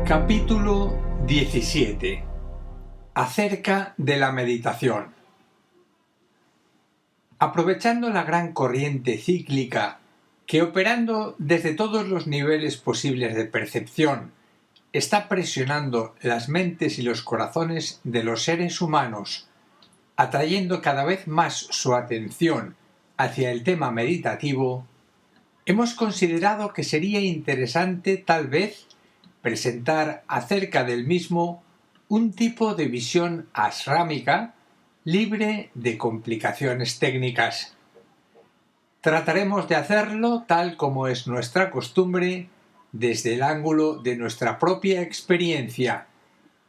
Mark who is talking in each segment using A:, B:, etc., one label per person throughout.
A: Capítulo 17. Acerca de la meditación. Aprovechando la gran corriente cíclica que, operando desde todos los niveles posibles de percepción, está presionando las mentes y los corazones de los seres humanos, atrayendo cada vez más su atención hacia el tema meditativo, hemos considerado que sería interesante tal vez presentar acerca del mismo un tipo de visión ashrámica libre de complicaciones técnicas. Trataremos de hacerlo tal como es nuestra costumbre desde el ángulo de nuestra propia experiencia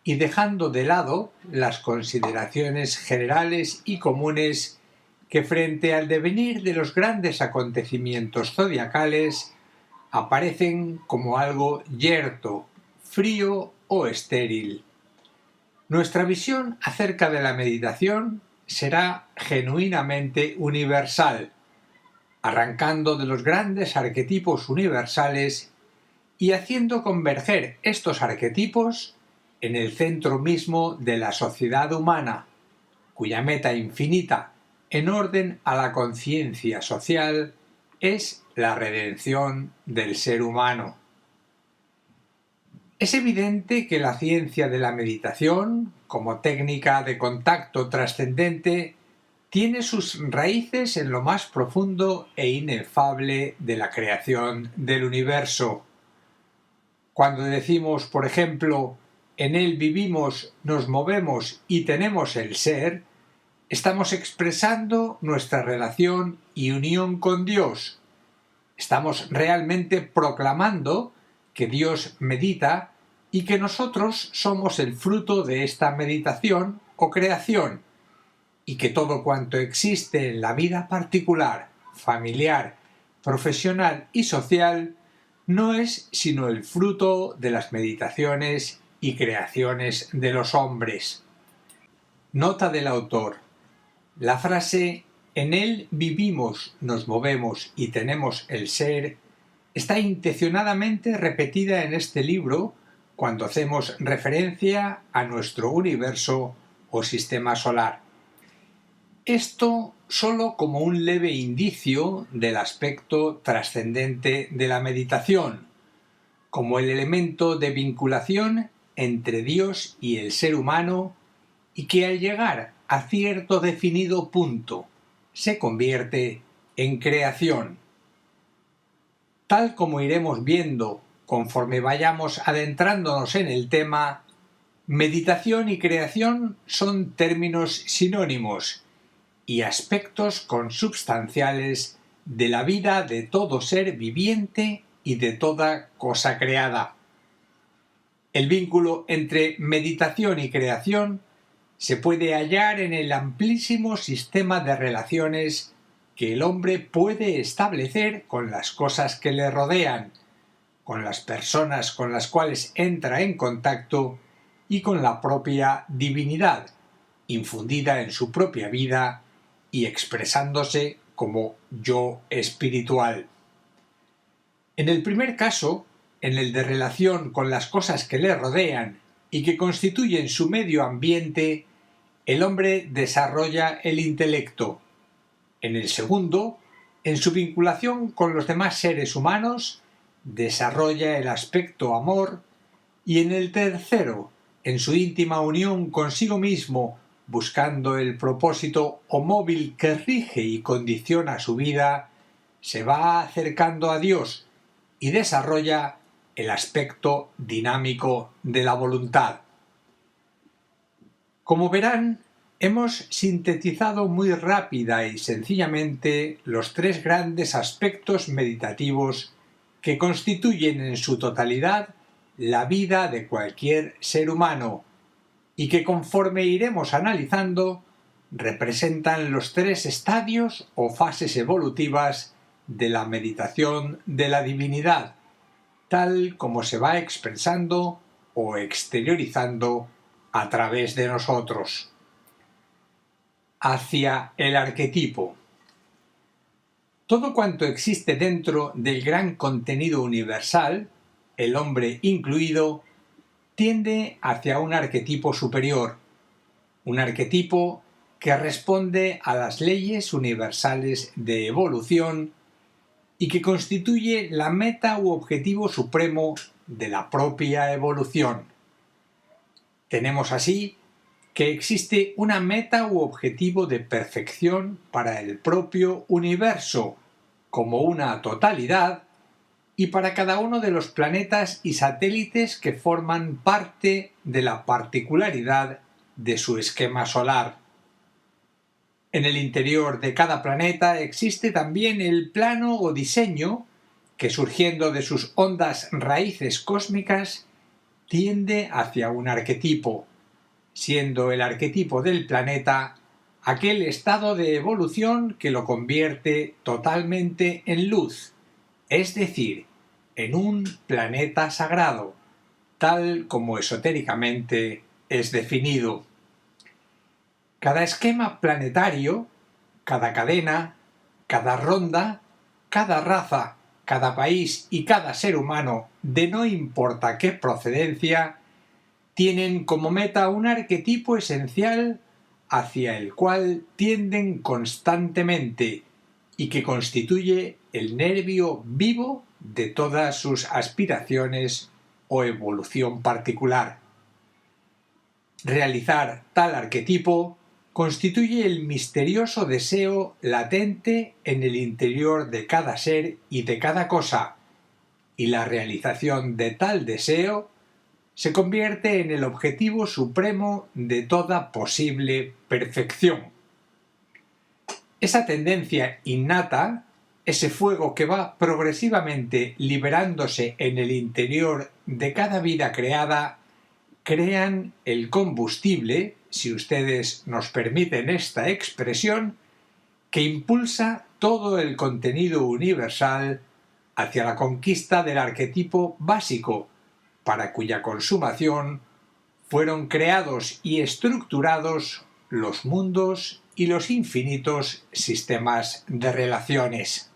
A: y dejando de lado las consideraciones generales y comunes que frente al devenir de los grandes acontecimientos zodiacales aparecen como algo yerto, frío o estéril. Nuestra visión acerca de la meditación será genuinamente universal, arrancando de los grandes arquetipos universales y haciendo converger estos arquetipos en el centro mismo de la sociedad humana, cuya meta infinita, en orden a la conciencia social, es la redención del ser humano. Es evidente que la ciencia de la meditación, como técnica de contacto trascendente, tiene sus raíces en lo más profundo e inefable de la creación del universo. Cuando decimos, por ejemplo, en él vivimos, nos movemos y tenemos el ser, estamos expresando nuestra relación y unión con Dios. Estamos realmente proclamando que Dios medita y que nosotros somos el fruto de esta meditación o creación, y que todo cuanto existe en la vida particular, familiar, profesional y social no es sino el fruto de las meditaciones y creaciones de los hombres. Nota del autor. La frase «en él vivimos, nos movemos y tenemos el ser» está intencionadamente repetida en este libro cuando hacemos referencia a nuestro universo o sistema solar. Esto solo como un leve indicio del aspecto trascendente de la meditación, como el elemento de vinculación entre Dios y el ser humano, y que al llegar a cierto definido punto se convierte en creación. Tal como iremos viendo conforme vayamos adentrándonos en el tema, meditación y creación son términos sinónimos y aspectos consubstanciales de la vida de todo ser viviente y de toda cosa creada. El vínculo entre meditación y creación se puede hallar en el amplísimo sistema de relaciones que el hombre puede establecer con las cosas que le rodean, con las personas con las cuales entra en contacto y con la propia divinidad, infundida en su propia vida y expresándose como yo espiritual. En el primer caso, en el de relación con las cosas que le rodean y que constituyen su medio ambiente, el hombre desarrolla el intelecto. En el segundo, en su vinculación con los demás seres humanos, desarrolla el aspecto amor, y en el tercero, en su íntima unión consigo mismo, buscando el propósito o móvil que rige y condiciona su vida, se va acercando a Dios y desarrolla el aspecto dinámico de la voluntad. Como verán, hemos sintetizado muy rápida y sencillamente los tres grandes aspectos meditativos que constituyen en su totalidad la vida de cualquier ser humano y que conforme iremos analizando representan los 3 estadios o fases evolutivas de la meditación de la divinidad, tal como se va expresando o exteriorizando a través de nosotros. Hacia el arquetipo. Todo cuanto existe dentro del gran contenido universal, el hombre incluido, tiende hacia un arquetipo superior, un arquetipo que responde a las leyes universales de evolución y que constituye la meta u objetivo supremo de la propia evolución. Tenemos así que existe una meta u objetivo de perfección para el propio universo, como una totalidad, y para cada uno de los planetas y satélites que forman parte de la particularidad de su esquema solar. En el interior de cada planeta existe también el plano o diseño que, surgiendo de sus hondas raíces cósmicas, tiende hacia un arquetipo, siendo el arquetipo del planeta aquel estado de evolución que lo convierte totalmente en luz, es decir, en un planeta sagrado, tal como esotéricamente es definido. Cada esquema planetario, cada cadena, cada ronda, cada raza, cada país y cada ser humano, de no importa qué procedencia, tienen como meta un arquetipo esencial hacia el cual tienden constantemente y que constituye el nervio vivo de todas sus aspiraciones o evolución particular. Realizar tal arquetipo constituye el misterioso deseo latente en el interior de cada ser y de cada cosa, y la realización de tal deseo se convierte en el objetivo supremo de toda posible perfección. Esa tendencia innata, ese fuego que va progresivamente liberándose en el interior de cada vida creada, crean el combustible, si ustedes nos permiten esta expresión, que impulsa todo el contenido universal hacia la conquista del arquetipo básico, para cuya consumación fueron creados y estructurados los mundos y los infinitos sistemas de relaciones.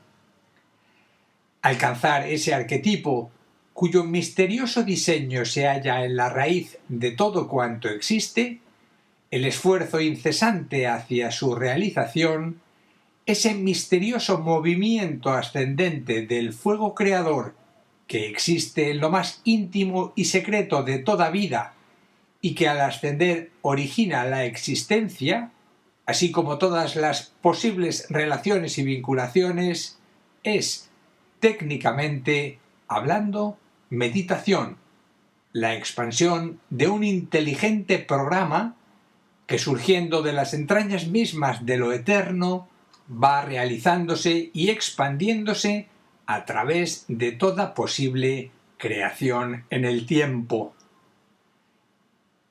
A: Alcanzar ese arquetipo, cuyo misterioso diseño se halla en la raíz de todo cuanto existe, el esfuerzo incesante hacia su realización, ese misterioso movimiento ascendente del fuego creador que existe en lo más íntimo y secreto de toda vida y que al ascender origina la existencia, así como todas las posibles relaciones y vinculaciones, es, técnicamente hablando, meditación, la expansión de un inteligente programa que, surgiendo de las entrañas mismas de lo eterno, va realizándose y expandiéndose a través de toda posible creación en el tiempo.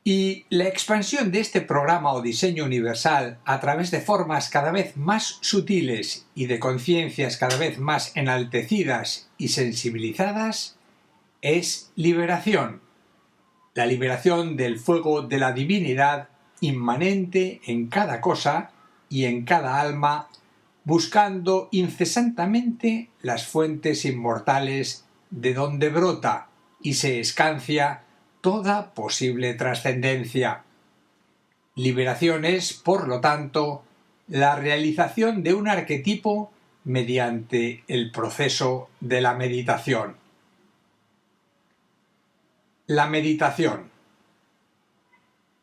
A: Y la expansión de este programa o diseño universal a través de formas cada vez más sutiles y de conciencias cada vez más enaltecidas y sensibilizadas es liberación. La liberación del fuego de la divinidad inmanente en cada cosa y en cada alma, buscando incesantemente las fuentes inmortales de donde brota y se escancia toda posible trascendencia. Liberación es, por lo tanto, la realización de un arquetipo mediante el proceso de la meditación. La meditación.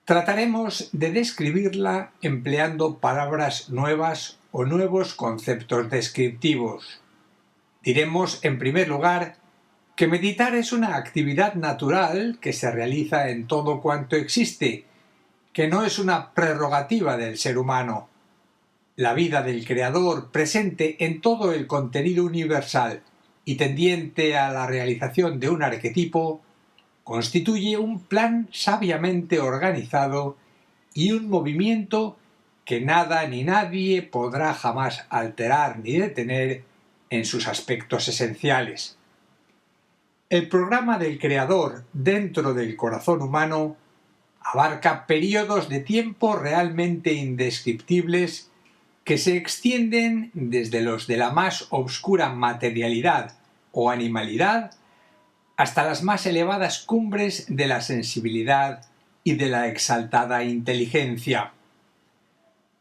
A: Trataremos de describirla empleando palabras nuevas o nuevos conceptos descriptivos. Diremos, en primer lugar, que meditar es una actividad natural que se realiza en todo cuanto existe, que no es una prerrogativa del ser humano. La vida del Creador, presente en todo el contenido universal y tendiente a la realización de un arquetipo, constituye un plan sabiamente organizado y un movimiento que nada ni nadie podrá jamás alterar ni detener en sus aspectos esenciales. El programa del Creador dentro del corazón humano abarca periodos de tiempo realmente indescriptibles que se extienden desde los de la más obscura materialidad o animalidad hasta las más elevadas cumbres de la sensibilidad y de la exaltada inteligencia.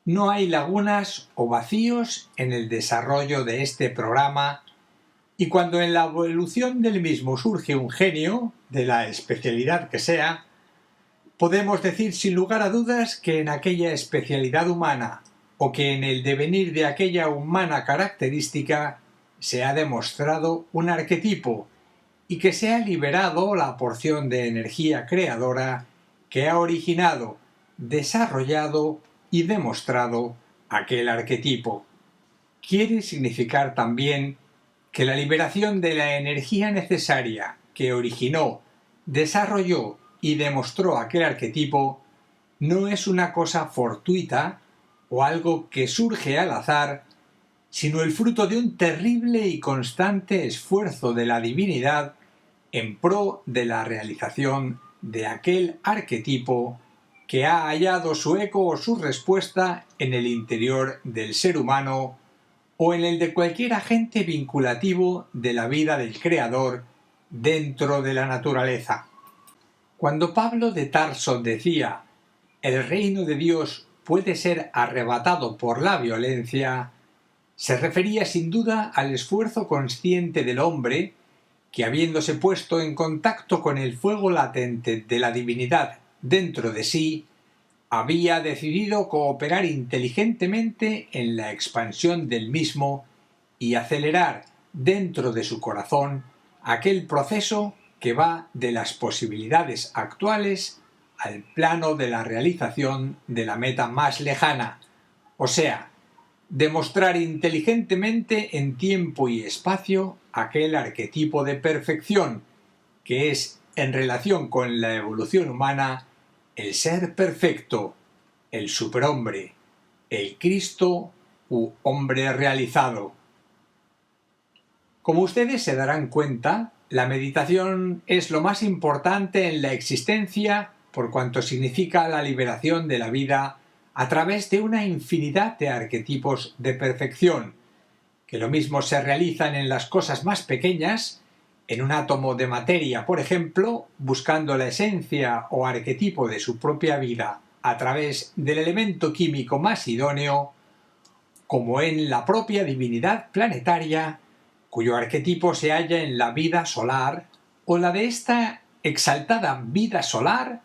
A: No hay lagunas o vacíos en el desarrollo de este programa, y cuando en la evolución del mismo surge un genio, de la especialidad que sea, podemos decir sin lugar a dudas que en aquella especialidad humana o que en el devenir de aquella humana característica se ha demostrado un arquetipo y que se ha liberado la porción de energía creadora que ha originado, desarrollado y demostrado aquel arquetipo. Quiere significar también que la liberación de la energía necesaria que originó, desarrolló y demostró aquel arquetipo no es una cosa fortuita o algo que surge al azar, sino el fruto de un terrible y constante esfuerzo de la divinidad en pro de la realización de aquel arquetipo que ha hallado su eco o su respuesta en el interior del ser humano o en el de cualquier agente vinculativo de la vida del Creador dentro de la naturaleza. Cuando Pablo de Tarso decía «el reino de Dios puede ser arrebatado por la violencia», se refería sin duda al esfuerzo consciente del hombre que, habiéndose puesto en contacto con el fuego latente de la divinidad dentro de sí, había decidido cooperar inteligentemente en la expansión del mismo y acelerar dentro de su corazón aquel proceso que va de las posibilidades actuales al plano de la realización de la meta más lejana, o sea, demostrar inteligentemente en tiempo y espacio aquel arquetipo de perfección que es, en relación con la evolución humana, el ser perfecto, el superhombre, el Cristo u hombre realizado. Como ustedes se darán cuenta, la meditación es lo más importante en la existencia por cuanto significa la liberación de la vida a través de una infinidad de arquetipos de perfección, que lo mismo se realizan en las cosas más pequeñas, en un átomo de materia, por ejemplo, buscando la esencia o arquetipo de su propia vida a través del elemento químico más idóneo, como en la propia divinidad planetaria, cuyo arquetipo se halla en la vida solar, o la de esta exaltada vida solar,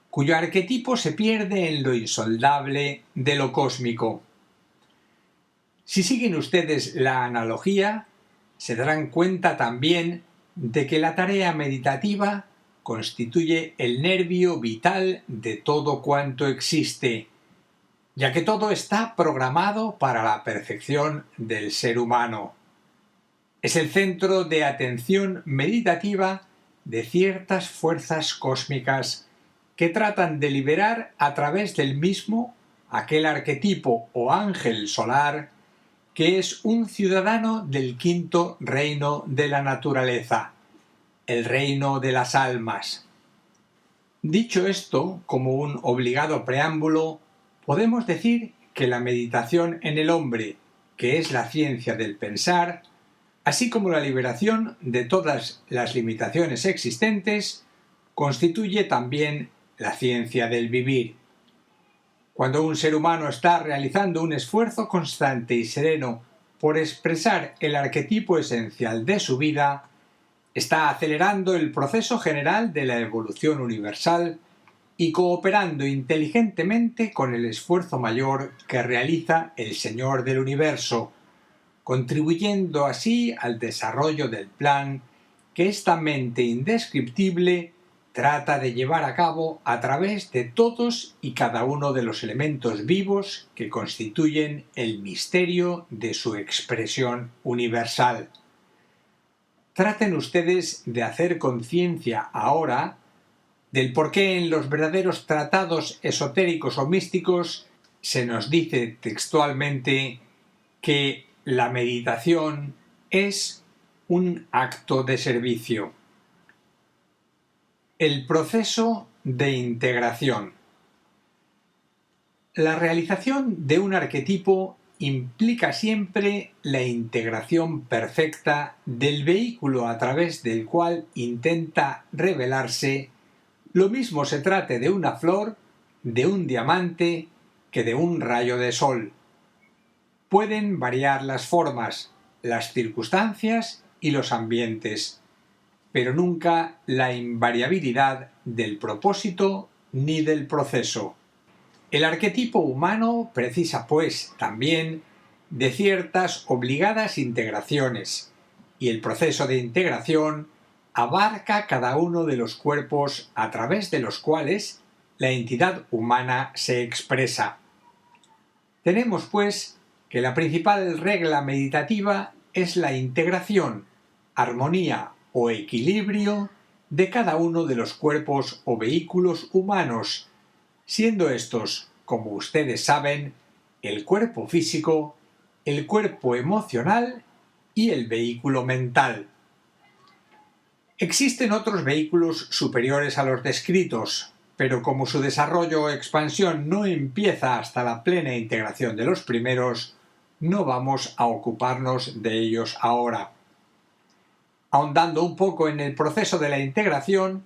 A: cuyo arquetipo se pierde en lo insondable de lo cósmico. Si siguen ustedes la analogía, se darán cuenta también de que la tarea meditativa constituye el nervio vital de todo cuanto existe, ya que todo está programado para la perfección del ser humano. Es el centro de atención meditativa de ciertas fuerzas cósmicas que tratan de liberar a través del mismo aquel arquetipo o ángel solar que es un ciudadano del quinto reino de la naturaleza, el reino de las almas. Dicho esto, como un obligado preámbulo, podemos decir que la meditación en el hombre, que es la ciencia del pensar, así como la liberación de todas las limitaciones existentes, constituye también la ciencia del vivir. Cuando un ser humano está realizando un esfuerzo constante y sereno por expresar el arquetipo esencial de su vida, está acelerando el proceso general de la evolución universal y cooperando inteligentemente con el esfuerzo mayor que realiza el Señor del Universo, contribuyendo así al desarrollo del plan que esta mente indescriptible trata de llevar a cabo a través de todos y cada uno de los elementos vivos que constituyen el misterio de su expresión universal. Traten ustedes de hacer conciencia ahora del por qué en los verdaderos tratados esotéricos o místicos se nos dice textualmente que la meditación es un acto de servicio. El proceso de integración. La realización de un arquetipo implica siempre la integración perfecta del vehículo a través del cual intenta revelarse, lo mismo se trate de una flor, de un diamante, que de un rayo de sol. Pueden variar las formas, las circunstancias y los ambientes, pero nunca la invariabilidad del propósito ni del proceso. El arquetipo humano precisa, pues, también de ciertas obligadas integraciones, y el proceso de integración abarca cada uno de los cuerpos a través de los cuales la entidad humana se expresa. Tenemos, pues, que la principal regla meditativa es la integración, armonía o equilibrio de cada uno de los cuerpos o vehículos humanos, siendo estos, como ustedes saben, el cuerpo físico, el cuerpo emocional y el vehículo mental. Existen otros vehículos superiores a los descritos, pero como su desarrollo o expansión no empieza hasta la plena integración de los primeros, no vamos a ocuparnos de ellos ahora. Ahondando un poco en el proceso de la integración,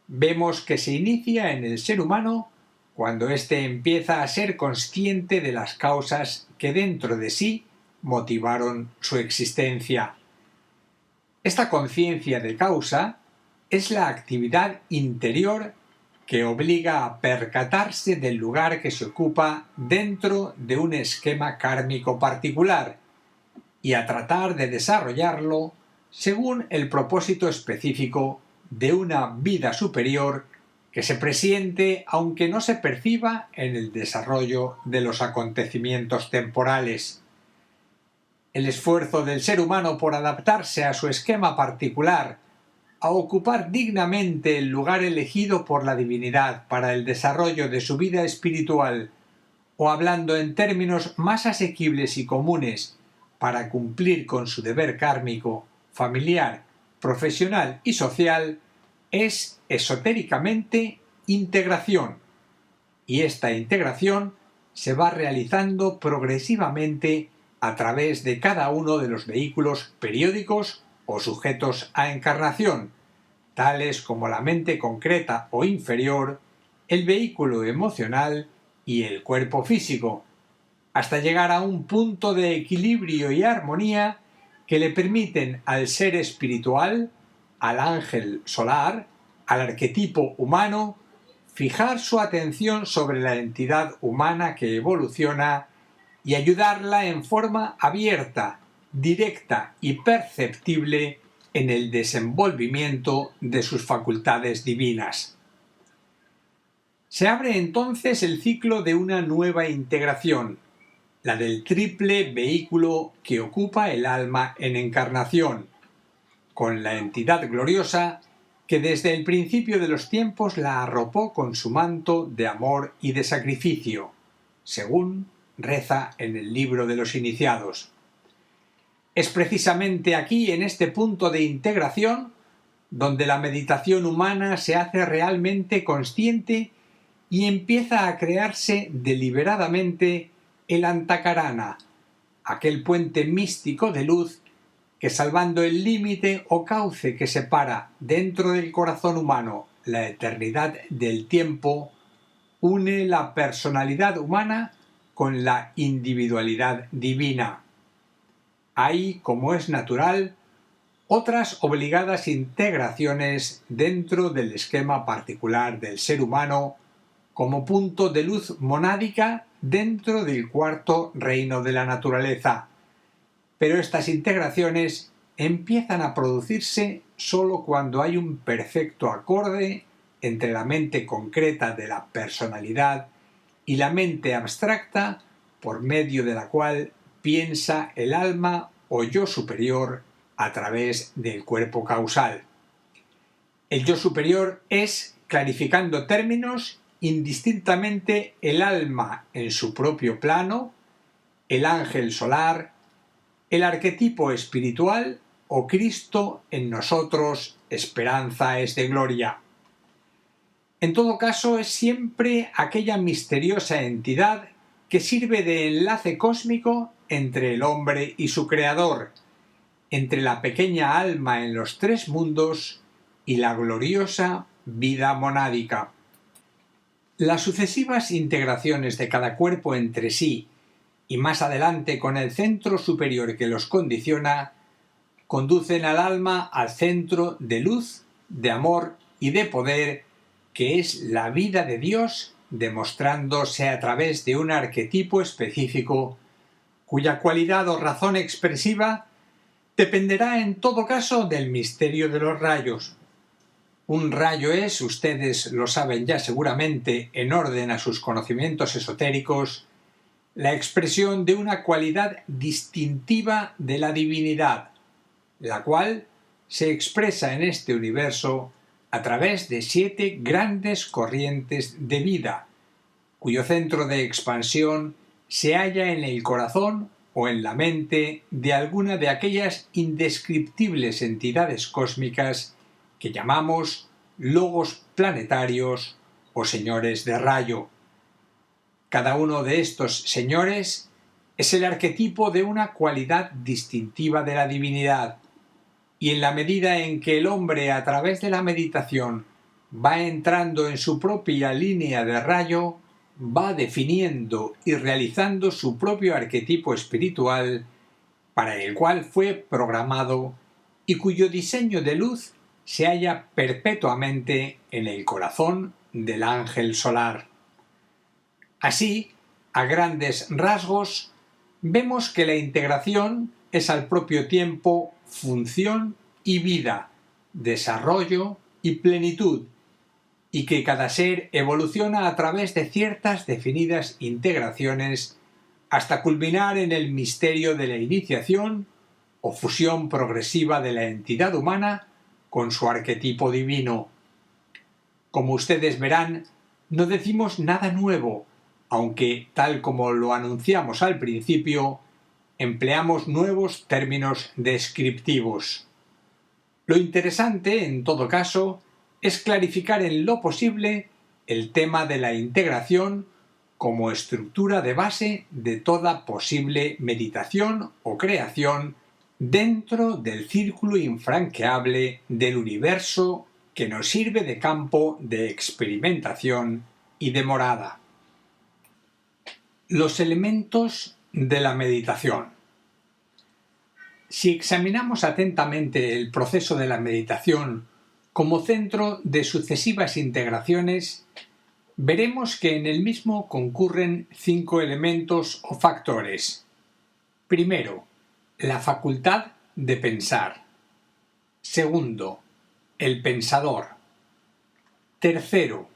A: vemos que se inicia en el ser humano cuando éste empieza a ser consciente de las causas que dentro de sí motivaron su existencia. Esta conciencia de causa es la actividad interior que obliga a percatarse del lugar que se ocupa dentro de un esquema kármico particular y a tratar de desarrollarlo según el propósito específico de una vida superior que se presiente aunque no se perciba en el desarrollo de los acontecimientos temporales. El esfuerzo del ser humano por adaptarse a su esquema particular, a ocupar dignamente el lugar elegido por la divinidad para el desarrollo de su vida espiritual, o hablando en términos más asequibles y comunes, para cumplir con su deber kármico, familiar, profesional y social, es esotéricamente integración. Y esta integración se va realizando progresivamente a través de cada uno de los vehículos periódicos o sujetos a encarnación, tales como la mente concreta o inferior, el vehículo emocional y el cuerpo físico, hasta llegar a un punto de equilibrio y armonía que le permiten al ser espiritual, al ángel solar, al arquetipo humano, fijar su atención sobre la entidad humana que evoluciona y ayudarla en forma abierta, directa y perceptible en el desenvolvimiento de sus facultades divinas. Se abre entonces el ciclo de una nueva integración, la del triple vehículo que ocupa el alma en encarnación, con la entidad gloriosa que desde el principio de los tiempos la arropó con su manto de amor y de sacrificio, según reza en el libro de los iniciados. Es precisamente aquí, en este punto de integración, donde la meditación humana se hace realmente consciente y empieza a crearse deliberadamente el Antakarana, aquel puente místico de luz que, salvando el límite o cauce que separa dentro del corazón humano la eternidad del tiempo, une la personalidad humana con la individualidad divina. Hay, como es natural, otras obligadas integraciones dentro del esquema particular del ser humano como punto de luz monádica dentro del cuarto reino de la naturaleza. Pero estas integraciones empiezan a producirse sólo cuando hay un perfecto acorde entre la mente concreta de la personalidad y la mente abstracta por medio de la cual piensa el alma o yo superior a través del cuerpo causal. El yo superior es, clarificando términos, indistintamente el alma en su propio plano, el ángel solar, el arquetipo espiritual o Cristo en nosotros, esperanza es de gloria. En todo caso, es siempre aquella misteriosa entidad que sirve de enlace cósmico entre el hombre y su creador, entre la pequeña alma en los tres mundos y la gloriosa vida monádica. Las sucesivas integraciones de cada cuerpo entre sí y más adelante con el centro superior que los condiciona, conducen al alma al centro de luz, de amor y de poder que es la vida de Dios, demostrándose a través de un arquetipo específico cuya cualidad o razón expresiva dependerá en todo caso del misterio de los rayos. Un rayo es, ustedes lo saben ya seguramente en orden a sus conocimientos esotéricos, la expresión de una cualidad distintiva de la divinidad, la cual se expresa en este universo a través de 7 grandes corrientes de vida, cuyo centro de expansión se halla en el corazón o en la mente de alguna de aquellas indescriptibles entidades cósmicas que llamamos logos planetarios o señores de rayo. Cada uno de estos señores es el arquetipo de una cualidad distintiva de la divinidad, y en la medida en que el hombre a través de la meditación va entrando en su propia línea de rayo, va definiendo y realizando su propio arquetipo espiritual para el cual fue programado y cuyo diseño de luz se halla perpetuamente en el corazón del ángel solar. Así, a grandes rasgos, vemos que la integración es al propio tiempo función y vida, desarrollo y plenitud, y que cada ser evoluciona a través de ciertas definidas integraciones hasta culminar en el misterio de la iniciación o fusión progresiva de la entidad humana con su arquetipo divino. Como ustedes verán, no decimos nada nuevo, aunque, tal como lo anunciamos al principio, empleamos nuevos términos descriptivos. Lo interesante, en todo caso, es clarificar en lo posible el tema de la integración como estructura de base de toda posible meditación o creación dentro del círculo infranqueable del universo que nos sirve de campo de experimentación y de morada. Los elementos de la meditación. Si examinamos atentamente el proceso de la meditación como centro de sucesivas integraciones, veremos que en el mismo concurren 5 elementos o factores. Primero, la facultad de pensar. Segundo, el pensador. Tercero,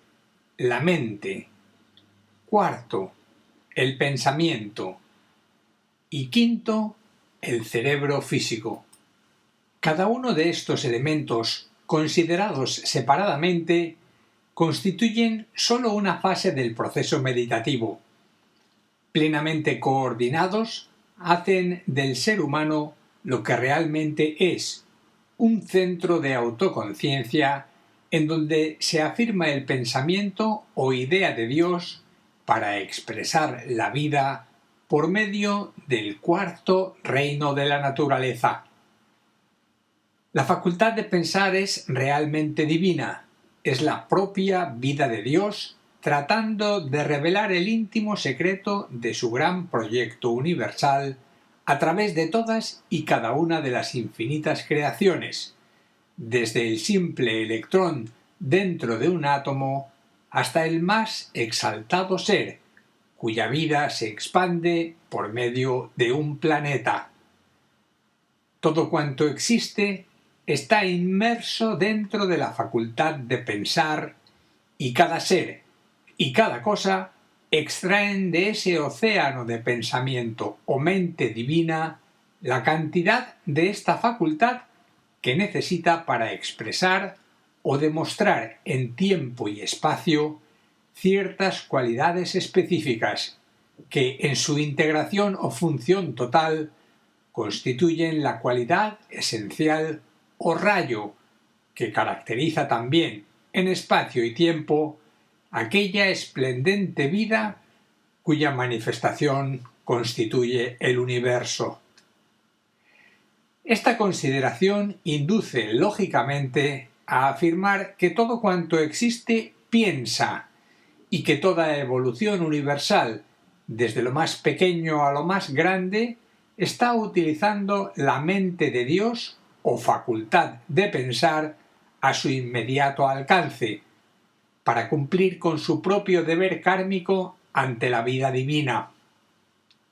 A: la mente. Cuarto, el pensamiento. Y quinto, el cerebro físico. Cada uno de estos elementos, considerados separadamente, constituyen sólo una fase del proceso meditativo. Plenamente coordinados, hacen del ser humano lo que realmente es, un centro de autoconciencia en donde se afirma el pensamiento o idea de Dios para expresar la vida por medio del cuarto reino de la naturaleza. La facultad de pensar es realmente divina, es la propia vida de Dios tratando de revelar el íntimo secreto de su gran proyecto universal a través de todas y cada una de las infinitas creaciones, desde el simple electrón dentro de un átomo hasta el más exaltado ser, cuya vida se expande por medio de un planeta. Todo cuanto existe está inmerso dentro de la facultad de pensar y cada ser y cada cosa extraen de ese océano de pensamiento o mente divina la cantidad de esta facultad que necesita para expresar o demostrar en tiempo y espacio ciertas cualidades específicas que en su integración o función total constituyen la cualidad esencial o rayo que caracteriza también en espacio y tiempo aquella esplendente vida cuya manifestación constituye el universo. Esta consideración induce lógicamente a afirmar que todo cuanto existe piensa y que toda evolución universal, desde lo más pequeño a lo más grande, está utilizando la mente de Dios o facultad de pensar a su inmediato alcance, para cumplir con su propio deber kármico ante la vida divina.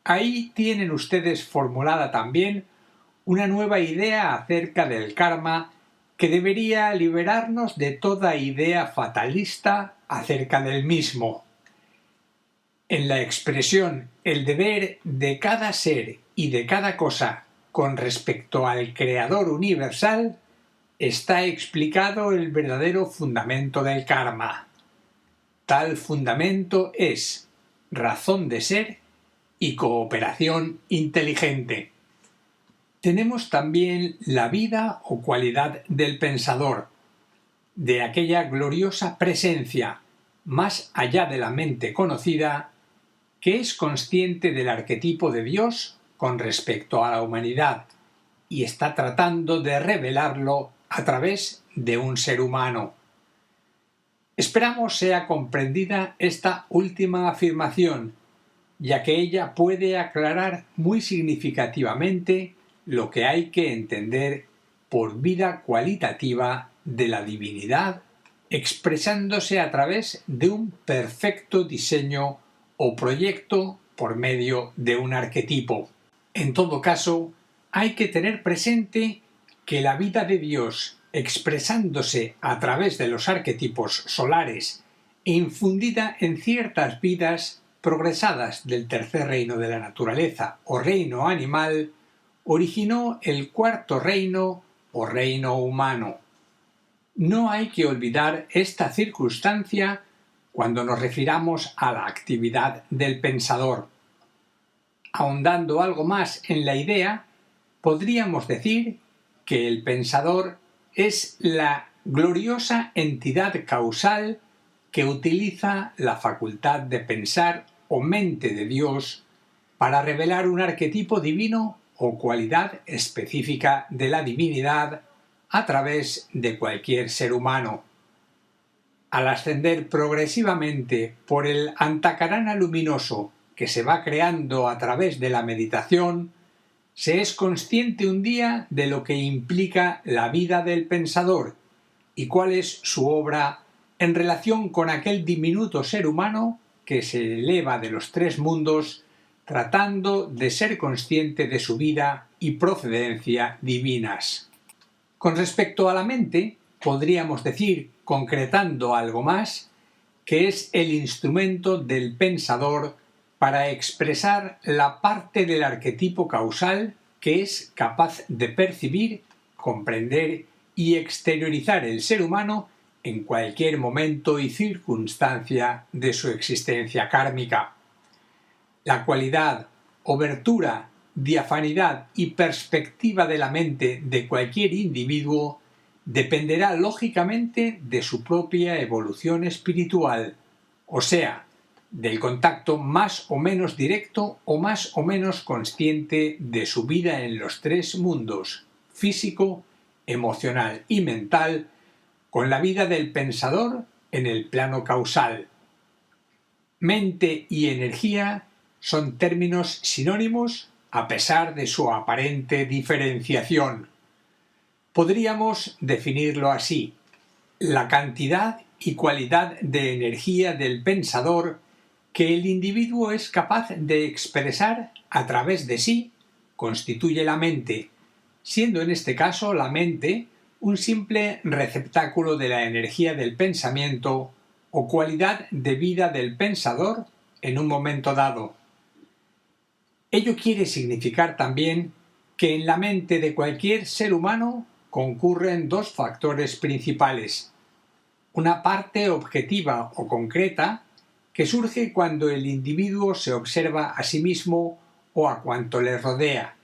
A: Ahí tienen ustedes formulada también una nueva idea acerca del karma que debería liberarnos de toda idea fatalista acerca del mismo. En la expresión el deber de cada ser y de cada cosa con respecto al Creador universal está explicado el verdadero fundamento del karma. Tal fundamento es razón de ser y cooperación inteligente. Tenemos también la vida o cualidad del pensador, de aquella gloriosa presencia más allá de la mente conocida, que es consciente del arquetipo de Dios con respecto a la humanidad y está tratando de revelarlo a través de un ser humano. Esperamos sea comprendida esta última afirmación, ya que ella puede aclarar muy significativamente lo que hay que entender por vida cualitativa de la divinidad, expresándose a través de un perfecto diseño o proyecto por medio de un arquetipo. En todo caso, hay que tener presente que la vida de Dios, expresándose a través de los arquetipos solares e infundida en ciertas vidas progresadas del tercer reino de la naturaleza o reino animal, originó el cuarto reino o reino humano. No hay que olvidar esta circunstancia cuando nos refiramos a la actividad del pensador. Ahondando algo más en la idea, podríamos decir que el pensador es la gloriosa entidad causal que utiliza la facultad de pensar o mente de Dios para revelar un arquetipo divino o cualidad específica de la divinidad a través de cualquier ser humano. Al ascender progresivamente por el antakarana luminoso que se va creando a través de la meditación, se es consciente un día de lo que implica la vida del pensador y cuál es su obra en relación con aquel diminuto ser humano que se eleva de los tres mundos tratando de ser consciente de su vida y procedencia divinas. Con respecto a la mente, podríamos decir, concretando algo más, que es el instrumento del pensador para expresar la parte del arquetipo causal que es capaz de percibir, comprender y exteriorizar el ser humano en cualquier momento y circunstancia de su existencia kármica. La cualidad, obertura, diafanidad y perspectiva de la mente de cualquier individuo dependerá lógicamente de su propia evolución espiritual, o sea, del contacto más o menos directo o más o menos consciente de su vida en los tres mundos, físico, emocional y mental, con la vida del pensador en el plano causal. Mente y energía son términos sinónimos a pesar de su aparente diferenciación. Podríamos definirlo así: la cantidad y cualidad de energía del pensador que el individuo es capaz de expresar a través de sí constituye la mente, siendo en este caso la mente un simple receptáculo de la energía del pensamiento o cualidad de vida del pensador en un momento dado. Ello quiere significar también que en la mente de cualquier ser humano concurren dos factores principales: una parte objetiva o concreta, que surge cuando el individuo se observa a sí mismo o a cuanto le rodea,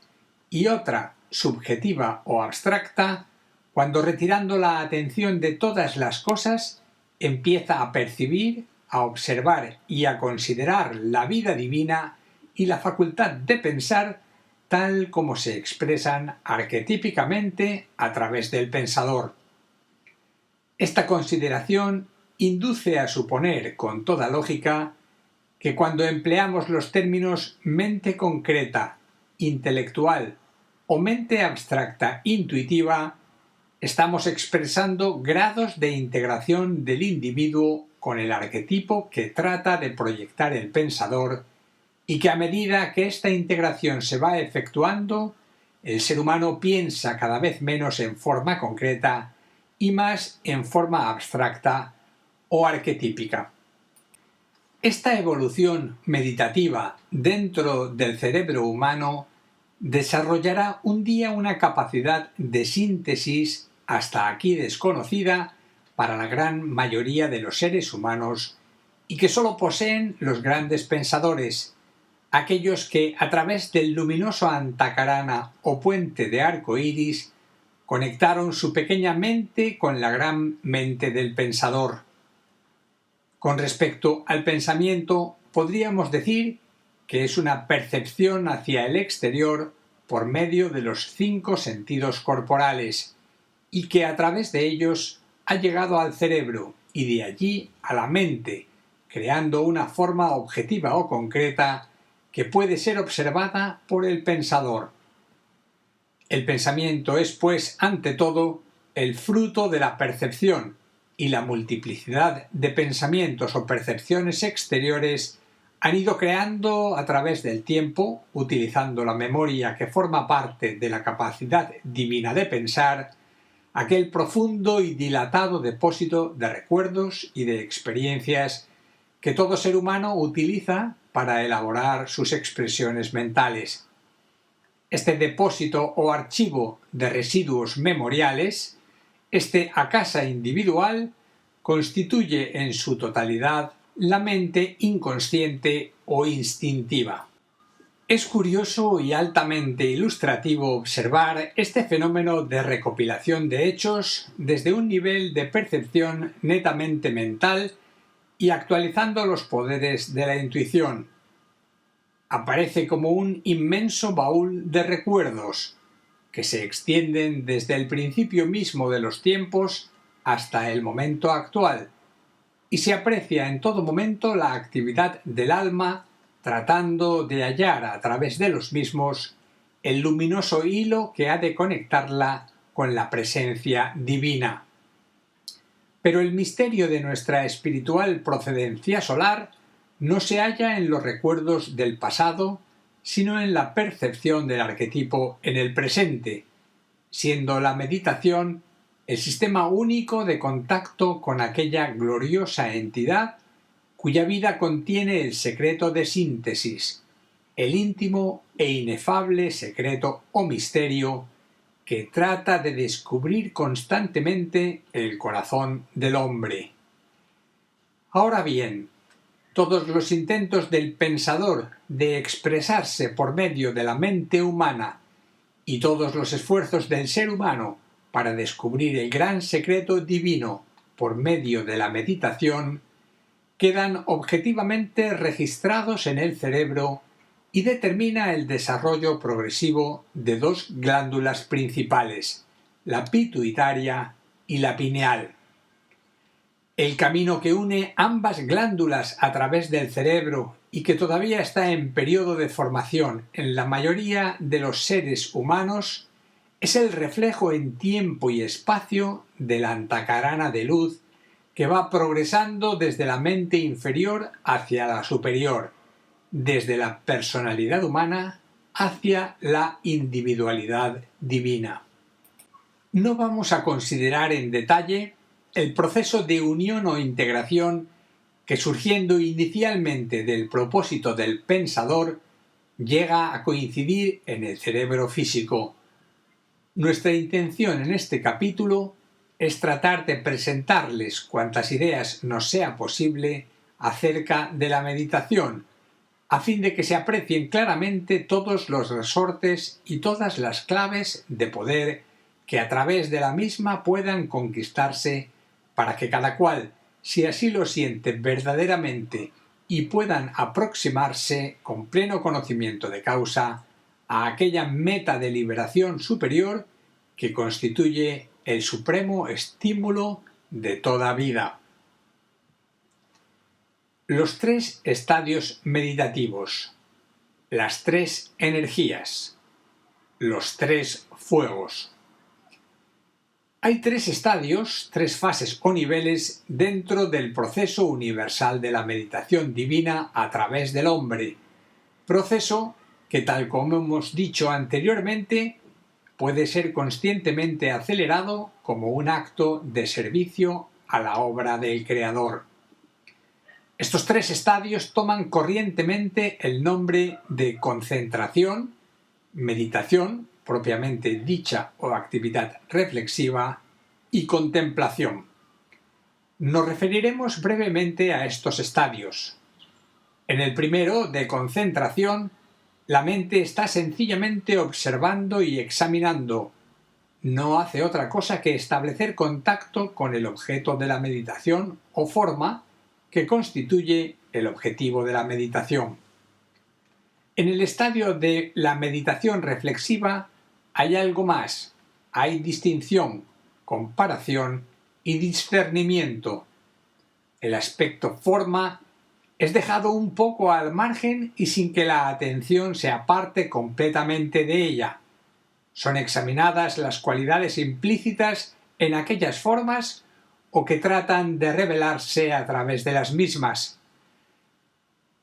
A: y otra, subjetiva o abstracta, cuando retirando la atención de todas las cosas empieza a percibir, a observar y a considerar la vida divina y la facultad de pensar tal como se expresan arquetípicamente a través del pensador. Esta consideración induce a suponer con toda lógica que cuando empleamos los términos mente concreta, intelectual o mente abstracta intuitiva, estamos expresando grados de integración del individuo con el arquetipo que trata de proyectar el pensador, y que a medida que esta integración se va efectuando, el ser humano piensa cada vez menos en forma concreta y más en forma abstracta o arquetípica. Esta evolución meditativa dentro del cerebro humano desarrollará un día una capacidad de síntesis hasta aquí desconocida para la gran mayoría de los seres humanos y que sólo poseen los grandes pensadores, aquellos que a través del luminoso antacarana o puente de arco iris conectaron su pequeña mente con la gran mente del pensador. Con respecto al pensamiento, podríamos decir que es una percepción hacia el exterior por medio de los 5 sentidos corporales y que a través de ellos ha llegado al cerebro y de allí a la mente, creando una forma objetiva o concreta que puede ser observada por el pensador. El pensamiento es, pues, ante todo, el fruto de la percepción, y la multiplicidad de pensamientos o percepciones exteriores han ido creando a través del tiempo, utilizando la memoria que forma parte de la capacidad divina de pensar, aquel profundo y dilatado depósito de recuerdos y de experiencias que todo ser humano utiliza para elaborar sus expresiones mentales. Este depósito o archivo de residuos memoriales, este acasa individual, constituye en su totalidad la mente inconsciente o instintiva. Es curioso y altamente ilustrativo observar este fenómeno de recopilación de hechos desde un nivel de percepción netamente mental y actualizando los poderes de la intuición. Aparece como un inmenso baúl de recuerdos que se extienden desde el principio mismo de los tiempos hasta el momento actual, y se aprecia en todo momento la actividad del alma tratando de hallar a través de los mismos el luminoso hilo que ha de conectarla con la presencia divina. Pero el misterio de nuestra espiritual procedencia solar no se halla en los recuerdos del pasado, sino en la percepción del arquetipo en el presente, siendo la meditación el sistema único de contacto con aquella gloriosa entidad cuya vida contiene el secreto de síntesis, el íntimo e inefable secreto o misterio que trata de descubrir constantemente el corazón del hombre. Ahora bien, todos los intentos del pensador de expresarse por medio de la mente humana y todos los esfuerzos del ser humano para descubrir el gran secreto divino por medio de la meditación quedan objetivamente registrados en el cerebro y determina el desarrollo progresivo de 2 glándulas principales, la pituitaria y la pineal. El camino que une ambas glándulas a través del cerebro y que todavía está en periodo de formación en la mayoría de los seres humanos es el reflejo en tiempo y espacio de la antacarana de luz que va progresando desde la mente inferior hacia la superior, desde la personalidad humana hacia la individualidad divina. No vamos a considerar en detalle el proceso de unión o integración que, surgiendo inicialmente del propósito del pensador, llega a coincidir en el cerebro físico. Nuestra intención en este capítulo es tratar de presentarles cuantas ideas nos sea posible acerca de la meditación, a fin de que se aprecien claramente todos los resortes y todas las claves de poder que a través de la misma puedan conquistarse para que cada cual, si así lo siente verdaderamente, y puedan aproximarse con pleno conocimiento de causa a aquella meta de liberación superior que constituye el supremo estímulo de toda vida. Los tres estadios meditativos, las tres energías, los tres fuegos. Hay tres estadios, tres fases o niveles dentro del proceso universal de la meditación divina a través del hombre, proceso que, tal como hemos dicho anteriormente, puede ser conscientemente acelerado como un acto de servicio a la obra del Creador. Estos tres estadios toman corrientemente el nombre de concentración, meditación, propiamente dicha o actividad reflexiva, y contemplación. Nos referiremos brevemente a estos estadios. En el primero, de concentración, la mente está sencillamente observando y examinando. No hace otra cosa que establecer contacto con el objeto de la meditación o forma que constituye el objetivo de la meditación. En el estadio de la meditación reflexiva hay algo más, hay distinción, comparación y discernimiento. El aspecto forma es dejado un poco al margen y sin que la atención se aparte completamente de ella. Son examinadas las cualidades implícitas en aquellas formas o que tratan de revelarse a través de las mismas.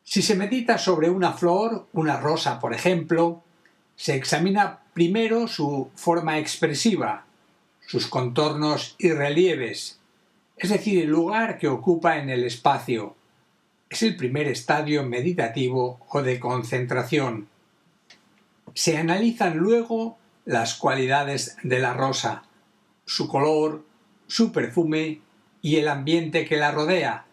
A: Si se medita sobre una flor, una rosa por ejemplo, se examina primero su forma expresiva, sus contornos y relieves, es decir, el lugar que ocupa en el espacio. Es el primer estadio meditativo o de concentración. Se analizan luego las cualidades de la rosa, su color, su perfume y el ambiente que la rodea,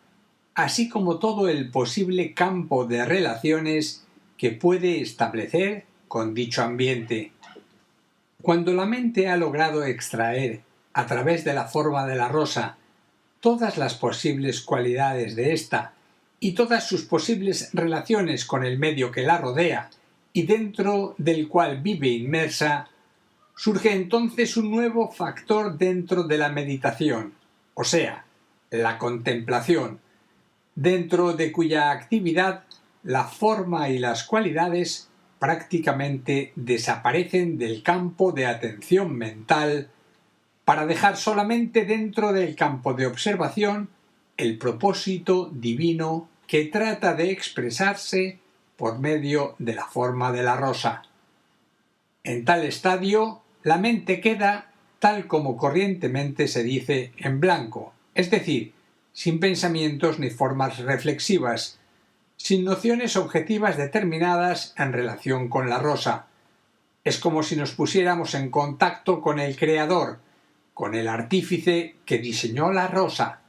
A: así como todo el posible campo de relaciones que puede establecer con dicho ambiente. Cuando la mente ha logrado extraer, a través de la forma de la rosa, todas las posibles cualidades de ésta y todas sus posibles relaciones con el medio que la rodea y dentro del cual vive inmersa, surge entonces un nuevo factor dentro de la meditación, o sea, la contemplación, dentro de cuya actividad la forma y las cualidades prácticamente desaparecen del campo de atención mental para dejar solamente dentro del campo de observación el propósito divino que trata de expresarse por medio de la forma de la rosa. En tal estadio, la mente queda, tal como corrientemente se dice, en blanco, es decir, sin pensamientos ni formas reflexivas, sin nociones objetivas determinadas en relación con la rosa. Es como si nos pusiéramos en contacto con el Creador, con el artífice que diseñó la rosa,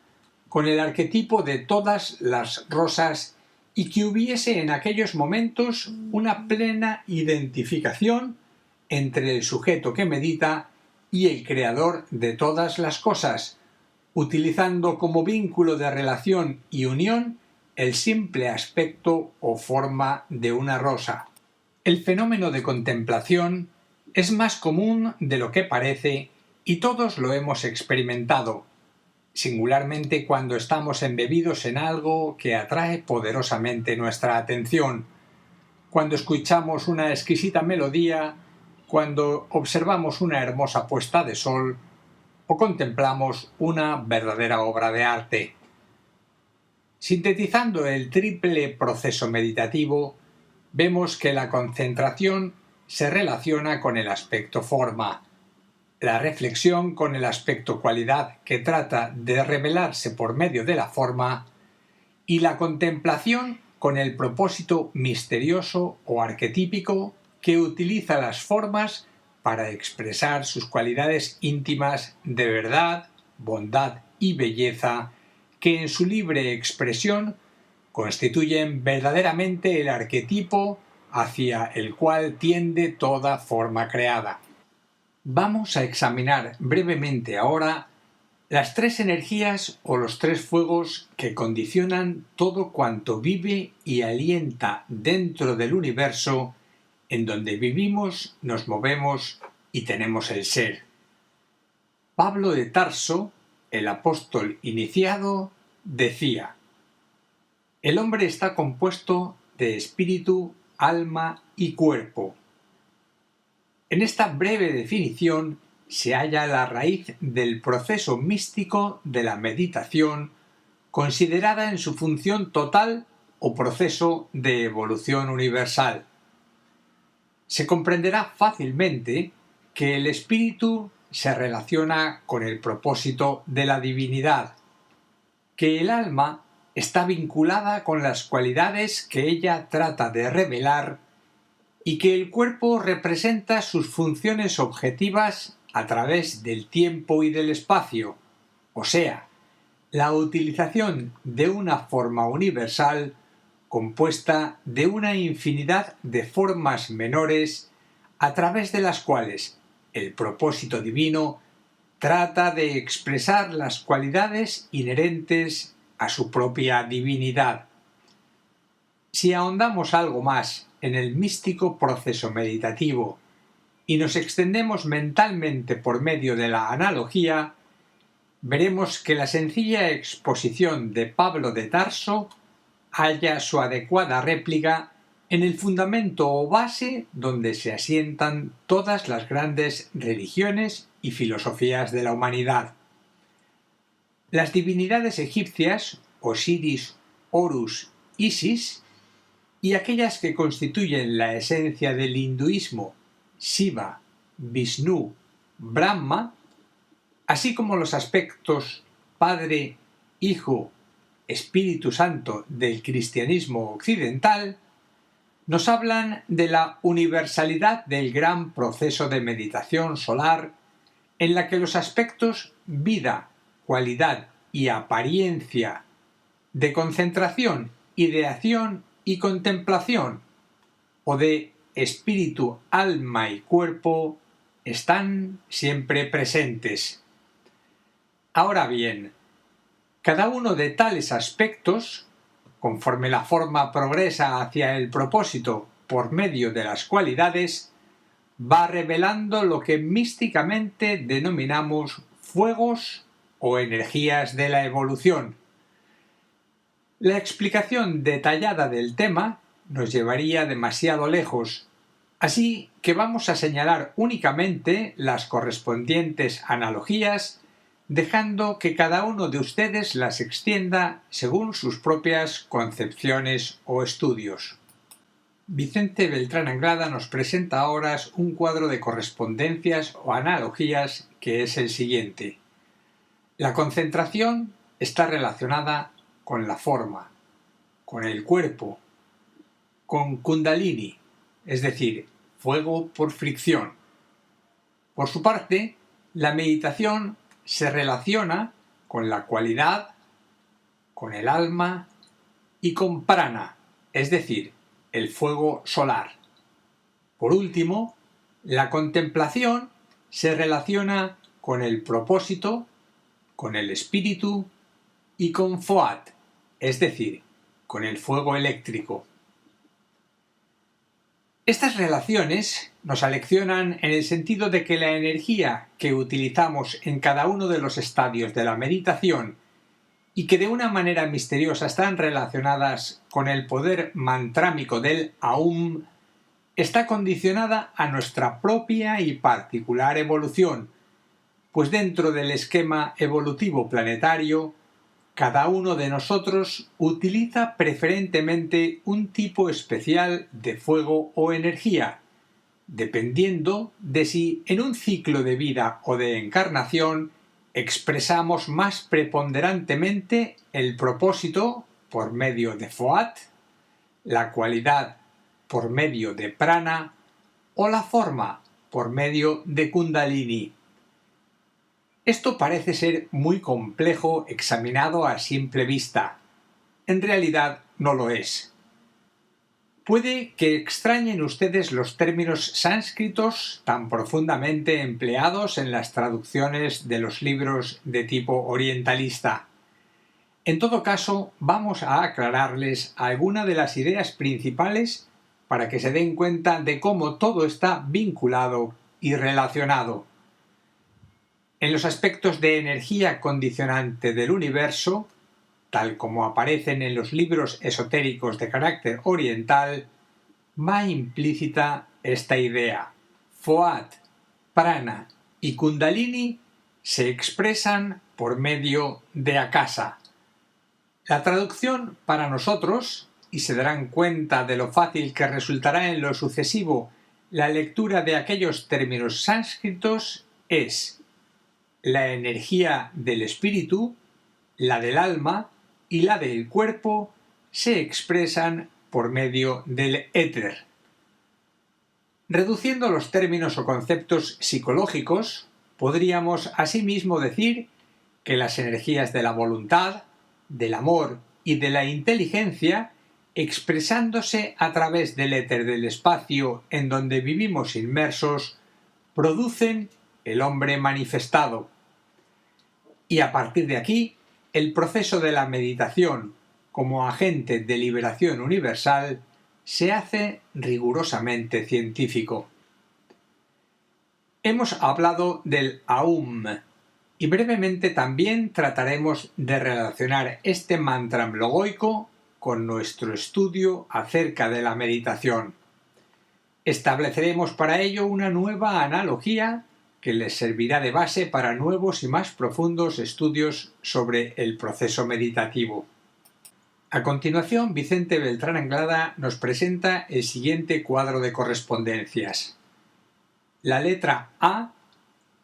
A: con el arquetipo de todas las rosas y que hubiese en aquellos momentos una plena identificación entre el sujeto que medita y el Creador de todas las cosas, utilizando como vínculo de relación y unión el simple aspecto o forma de una rosa. El fenómeno de contemplación es más común de lo que parece y todos lo hemos experimentado, singularmente cuando estamos embebidos en algo que atrae poderosamente nuestra atención, cuando escuchamos una exquisita melodía, cuando observamos una hermosa puesta de sol o contemplamos una verdadera obra de arte. Sintetizando el triple proceso meditativo, vemos que la concentración se relaciona con el aspecto forma, la reflexión con el aspecto cualidad que trata de revelarse por medio de la forma y la contemplación con el propósito misterioso o arquetípico que utiliza las formas para expresar sus cualidades íntimas de verdad, bondad y belleza que en su libre expresión constituyen verdaderamente el arquetipo hacia el cual tiende toda forma creada. Vamos a examinar brevemente ahora las tres energías o los tres fuegos que condicionan todo cuanto vive y alienta dentro del universo en donde vivimos, nos movemos y tenemos el ser. Pablo de Tarso, el apóstol iniciado, decía: el hombre está compuesto de espíritu, alma y cuerpo. En esta breve definición se halla la raíz del proceso místico de la meditación, considerada en su función total o proceso de evolución universal. Se comprenderá fácilmente que el espíritu se relaciona con el propósito de la divinidad, que el alma está vinculada con las cualidades que ella trata de revelar y que el cuerpo representa sus funciones objetivas a través del tiempo y del espacio, o sea, la utilización de una forma universal compuesta de una infinidad de formas menores a través de las cuales el propósito divino trata de expresar las cualidades inherentes a su propia divinidad. Si ahondamos algo más en el místico proceso meditativo y nos extendemos mentalmente por medio de la analogía, veremos que la sencilla exposición de Pablo de Tarso halla su adecuada réplica en el fundamento o base donde se asientan todas las grandes religiones y filosofías de la humanidad. Las divinidades egipcias, Osiris, Horus, Isis, y aquellas que constituyen la esencia del hinduismo, Shiva, Vishnu, Brahma, así como los aspectos Padre, Hijo, Espíritu Santo del cristianismo occidental, nos hablan de la universalidad del gran proceso de meditación solar en la que los aspectos vida, cualidad y apariencia, de concentración, ideación y contemplación, o de espíritu, alma y cuerpo, están siempre presentes. Ahora bien, cada uno de tales aspectos, conforme la forma progresa hacia el propósito por medio de las cualidades, va revelando lo que místicamente denominamos fuegos o energías de la evolución. La explicación detallada del tema nos llevaría demasiado lejos, así que vamos a señalar únicamente las correspondientes analogías, dejando que cada uno de ustedes las extienda según sus propias concepciones o estudios. Vicente Beltrán Anglada nos presenta ahora un cuadro de correspondencias o analogías que es el siguiente. La concentración está relacionada con la forma, con el cuerpo, con Kundalini, es decir, fuego por fricción. Por su parte, la meditación se relaciona con la cualidad, con el alma y con prana, es decir, el fuego solar. Por último, la contemplación se relaciona con el propósito, con el espíritu y con Foat, es decir, con el fuego eléctrico. Estas relaciones nos aleccionan en el sentido de que la energía que utilizamos en cada uno de los estadios de la meditación y que de una manera misteriosa están relacionadas con el poder mantrámico del Aum, está condicionada a nuestra propia y particular evolución, pues dentro del esquema evolutivo planetario, cada uno de nosotros utiliza preferentemente un tipo especial de fuego o energía, dependiendo de si en un ciclo de vida o de encarnación expresamos más preponderantemente el propósito por medio de Foat, la cualidad por medio de Prana o la forma por medio de Kundalini. Esto parece ser muy complejo examinado a simple vista, en realidad no lo es. Puede que extrañen ustedes los términos sánscritos tan profundamente empleados en las traducciones de los libros de tipo orientalista. En todo caso, vamos a aclararles algunas de las ideas principales para que se den cuenta de cómo todo está vinculado y relacionado. En los aspectos de energía condicionante del universo, tal como aparecen en los libros esotéricos de carácter oriental, va implícita esta idea. Foat, prana y kundalini se expresan por medio de akasa. La traducción para nosotros, y se darán cuenta de lo fácil que resultará en lo sucesivo la lectura de aquellos términos sánscritos, es la energía del espíritu, la del alma y la del cuerpo se expresan por medio del éter. Reduciendo los términos o conceptos psicológicos, podríamos asimismo decir que las energías de la voluntad, del amor y de la inteligencia, expresándose a través del éter del espacio en donde vivimos inmersos, producen el hombre manifestado. Y a partir de aquí, el proceso de la meditación como agente de liberación universal se hace rigurosamente científico. Hemos hablado del Aum y brevemente también trataremos de relacionar este mantra logoico con nuestro estudio acerca de la meditación. Estableceremos para ello una nueva analogía que les servirá de base para nuevos y más profundos estudios sobre el proceso meditativo. A continuación, Vicente Beltrán Anglada nos presenta el siguiente cuadro de correspondencias. La letra A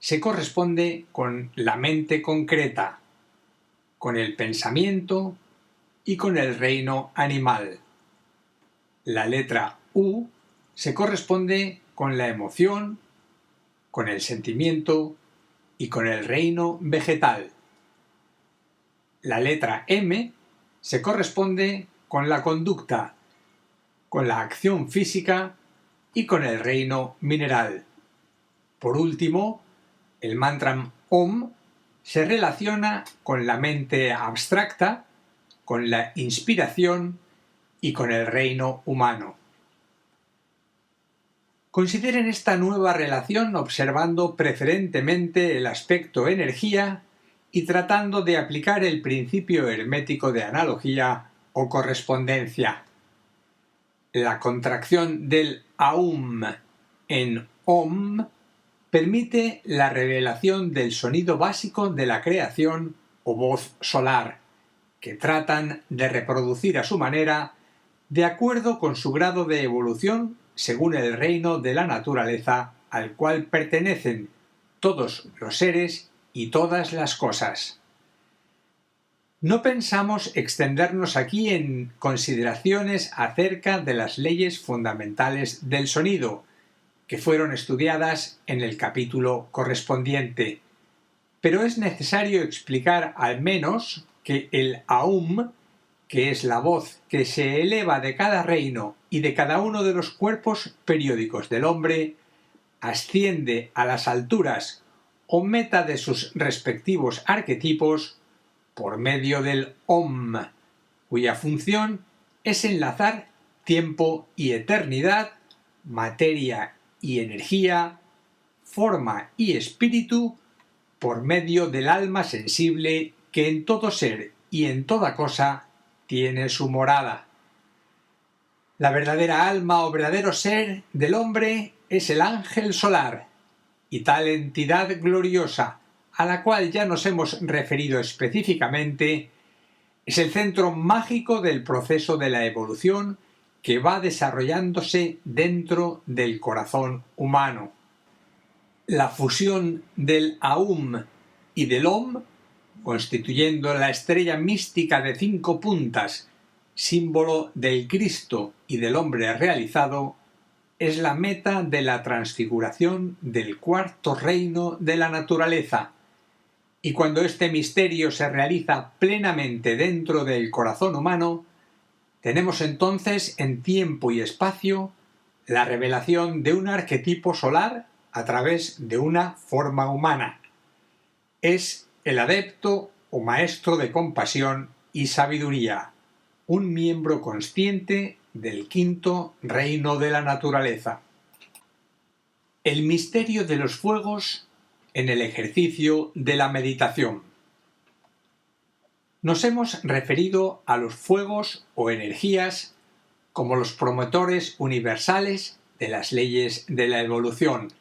A: se corresponde con la mente concreta, con el pensamiento y con el reino animal. La letra U se corresponde con la emoción, con el sentimiento y con el reino vegetal. La letra M se corresponde con la conducta, con la acción física y con el reino mineral. Por último, el mantra Om se relaciona con la mente abstracta, con la inspiración y con el reino humano. Consideren esta nueva relación observando preferentemente el aspecto energía y tratando de aplicar el principio hermético de analogía o correspondencia. La contracción del Aum en Om permite la revelación del sonido básico de la creación o voz solar, que tratan de reproducir a su manera de acuerdo con su grado de evolución según el reino de la naturaleza al cual pertenecen todos los seres y todas las cosas. No pensamos extendernos aquí en consideraciones acerca de las leyes fundamentales del sonido, que fueron estudiadas en el capítulo correspondiente, pero es necesario explicar al menos que el Aum, que es la voz que se eleva de cada reino y de cada uno de los cuerpos periódicos del hombre, asciende a las alturas o meta de sus respectivos arquetipos por medio del Om, cuya función es enlazar tiempo y eternidad, materia y energía, forma y espíritu por medio del alma sensible que en todo ser y en toda cosa tiene su morada. La verdadera alma o verdadero ser del hombre es el ángel solar, y tal entidad gloriosa, a la cual ya nos hemos referido específicamente, es el centro mágico del proceso de la evolución que va desarrollándose dentro del corazón humano. La fusión del Aum y del Om, constituyendo la estrella mística de 5 puntas, símbolo del Cristo y del hombre realizado, es la meta de la transfiguración del cuarto reino de la naturaleza, Y cuando este misterio se realiza plenamente dentro del corazón humano, tenemos entonces en tiempo y espacio la revelación de un arquetipo solar a través de una forma humana. Es el adepto o maestro de compasión y sabiduría, un miembro consciente del quinto reino de la naturaleza. El misterio de los fuegos en el ejercicio de la meditación. Nos hemos referido a los fuegos o energías como los promotores universales de las leyes de la evolución.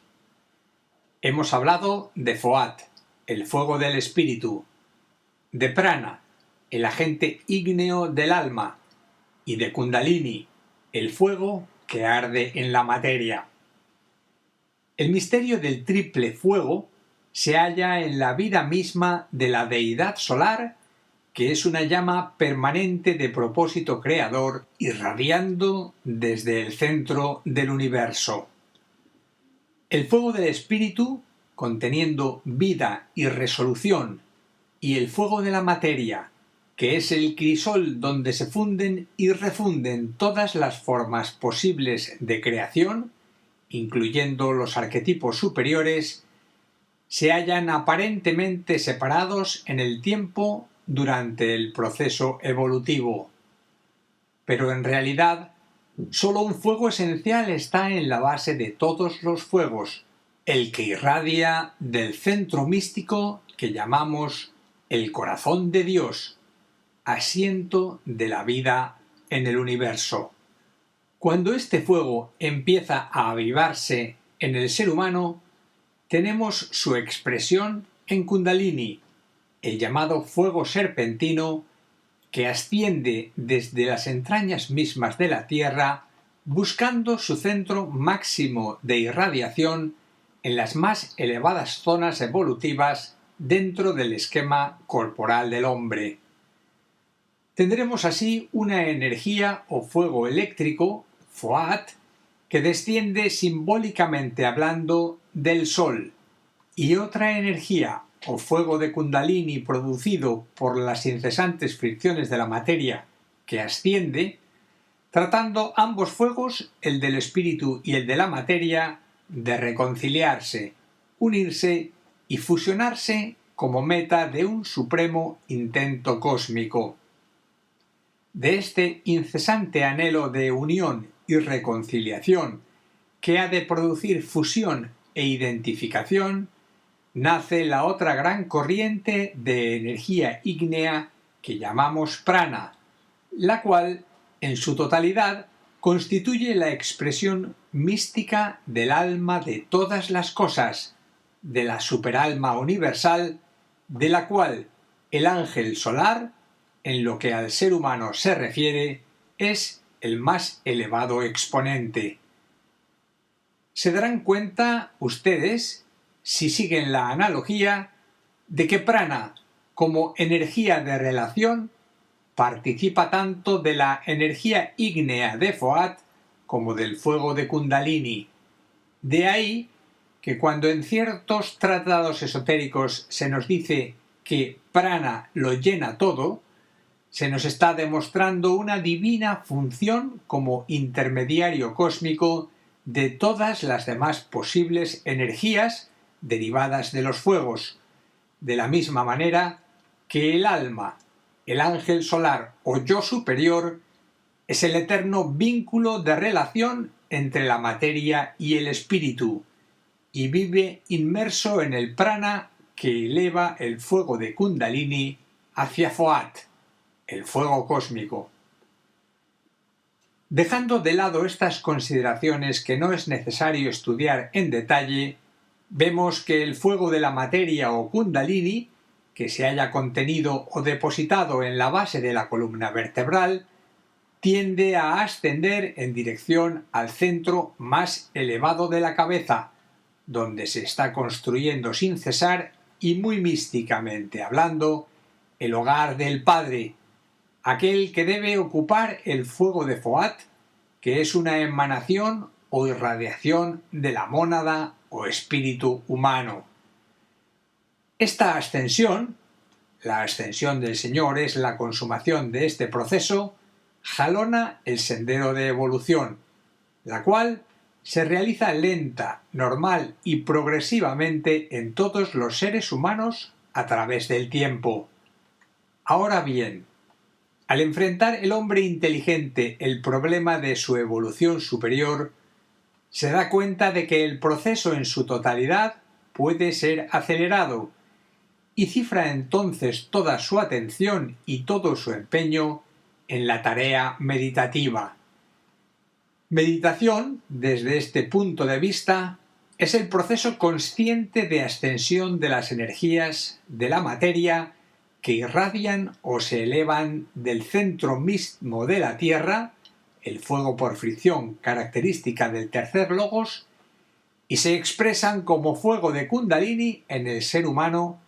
A: Hemos hablado de Foat, el fuego del espíritu, de Prana, el agente ígneo del alma, y de Kundalini, el fuego que arde en la materia. El misterio del triple fuego se halla en la vida misma de la deidad solar, que es una llama permanente de propósito creador irradiando desde el centro del universo. El fuego del espíritu, conteniendo vida y resolución, y el fuego de la materia, que es el crisol donde se funden y refunden todas las formas posibles de creación, incluyendo los arquetipos superiores, se hallan aparentemente separados en el tiempo durante el proceso evolutivo. Pero en realidad, solo un fuego esencial está en la base de todos los fuegos, el que irradia del centro místico que llamamos el corazón de Dios, asiento de la vida en el universo. Cuando este fuego empieza a avivarse en el ser humano, tenemos su expresión en Kundalini, el llamado fuego serpentino que asciende desde las entrañas mismas de la Tierra buscando su centro máximo de irradiación en las más elevadas zonas evolutivas dentro del esquema corporal del hombre. Tendremos así una energía o fuego eléctrico, Foat, que desciende simbólicamente hablando del Sol, y otra energía o fuego de Kundalini producido por las incesantes fricciones de la materia que asciende, tratando ambos fuegos, el del espíritu y el de la materia, de reconciliarse, unirse y fusionarse como meta de un supremo intento cósmico. De este incesante anhelo de unión y reconciliación que ha de producir fusión e identificación, nace la otra gran corriente de energía ígnea que llamamos prana, la cual, en su totalidad, constituye la expresión mística del alma de todas las cosas, de la superalma universal, de la cual el ángel solar, en lo que al ser humano se refiere, es el más elevado exponente. Se darán cuenta ustedes, si siguen la analogía, de que prana, como energía de relación, participa tanto de la energía ígnea de Foat como del fuego de Kundalini. De ahí que cuando en ciertos tratados esotéricos se nos dice que prana lo llena todo, se nos está demostrando una divina función como intermediario cósmico de todas las demás posibles energías derivadas de los fuegos, de la misma manera que el alma, el ángel solar o yo superior, es el eterno vínculo de relación entre la materia y el espíritu, y vive inmerso en el prana que eleva el fuego de Kundalini hacia Foat, el fuego cósmico. Dejando de lado estas consideraciones que no es necesario estudiar en detalle, vemos que el fuego de la materia o Kundalini, que se haya contenido o depositado en la base de la columna vertebral, tiende a ascender en dirección al centro más elevado de la cabeza, donde se está construyendo sin cesar y muy místicamente hablando, el hogar del Padre, aquel que debe ocupar el fuego de Foat, que es una emanación o irradiación de la mónada o espíritu humano. Esta ascensión, la ascensión del Señor es la consumación de este proceso, jalona el sendero de evolución, la cual se realiza lenta, normal y progresivamente en todos los seres humanos a través del tiempo. Ahora bien, al enfrentar el hombre inteligente el problema de su evolución superior, se da cuenta de que el proceso en su totalidad puede ser acelerado y cifra entonces toda su atención y todo su empeño en la tarea meditativa. Meditación, desde este punto de vista, es el proceso consciente de ascensión de las energías de la materia que irradian o se elevan del centro mismo de la Tierra, el fuego por fricción característica del tercer logos, y se expresan como fuego de Kundalini en el ser humano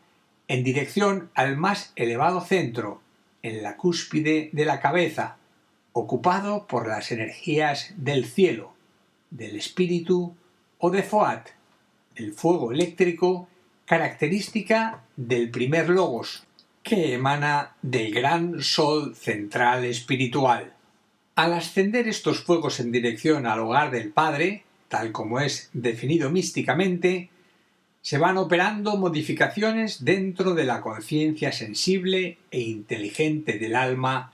A: en dirección al más elevado centro, en la cúspide de la cabeza, ocupado por las energías del cielo, del espíritu o de Foat, el fuego eléctrico característica del primer logos, que emana del gran sol central espiritual. Al ascender estos fuegos en dirección al hogar del Padre, tal como es definido místicamente, se van operando modificaciones dentro de la conciencia sensible e inteligente del alma,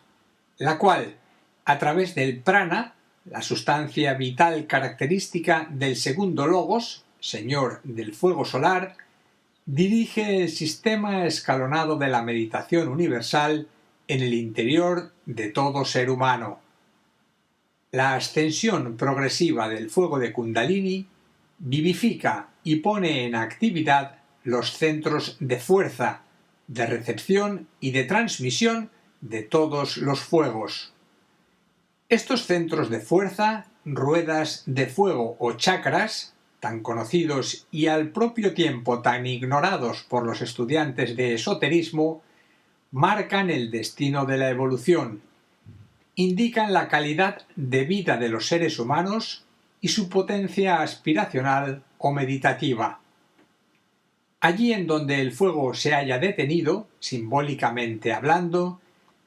A: la cual, a través del prana, la sustancia vital característica del segundo logos, Señor del fuego solar, dirige el sistema escalonado de la meditación universal en el interior de todo ser humano. La ascensión progresiva del fuego de Kundalini vivifica y pone en actividad los centros de fuerza, de recepción y de transmisión de todos los fuegos. Estos centros de fuerza, ruedas de fuego o chakras, tan conocidos y al propio tiempo tan ignorados por los estudiantes de esoterismo, marcan el destino de la evolución, indican la calidad de vida de los seres humanos y su potencia aspiracional o meditativa. Allí en donde el fuego se haya detenido, simbólicamente hablando,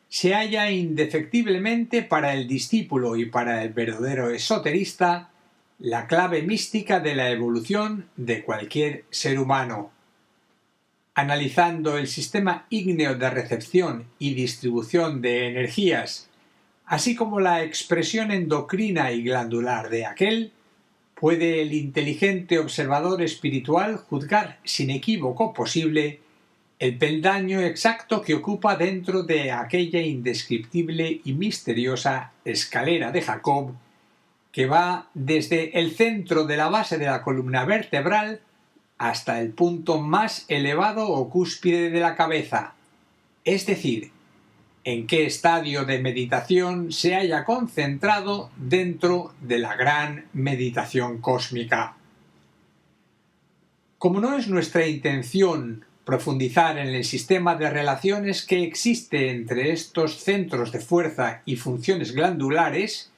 A: se halla indefectiblemente para el discípulo y para el verdadero esoterista la clave mística de la evolución de cualquier ser humano. Analizando el sistema ígneo de recepción y distribución de energías, así como la expresión endocrina y glandular de aquel, puede el inteligente observador espiritual juzgar sin equívoco posible el peldaño exacto que ocupa dentro de aquella indescriptible y misteriosa escalera de Jacob que va desde el centro de la base de la columna vertebral hasta el punto más elevado o cúspide de la cabeza, es decir, en qué estadio de meditación se haya concentrado dentro de la gran meditación cósmica. Como no es nuestra intención profundizar en el sistema de relaciones que existe entre estos centros de fuerza y funciones glandulares,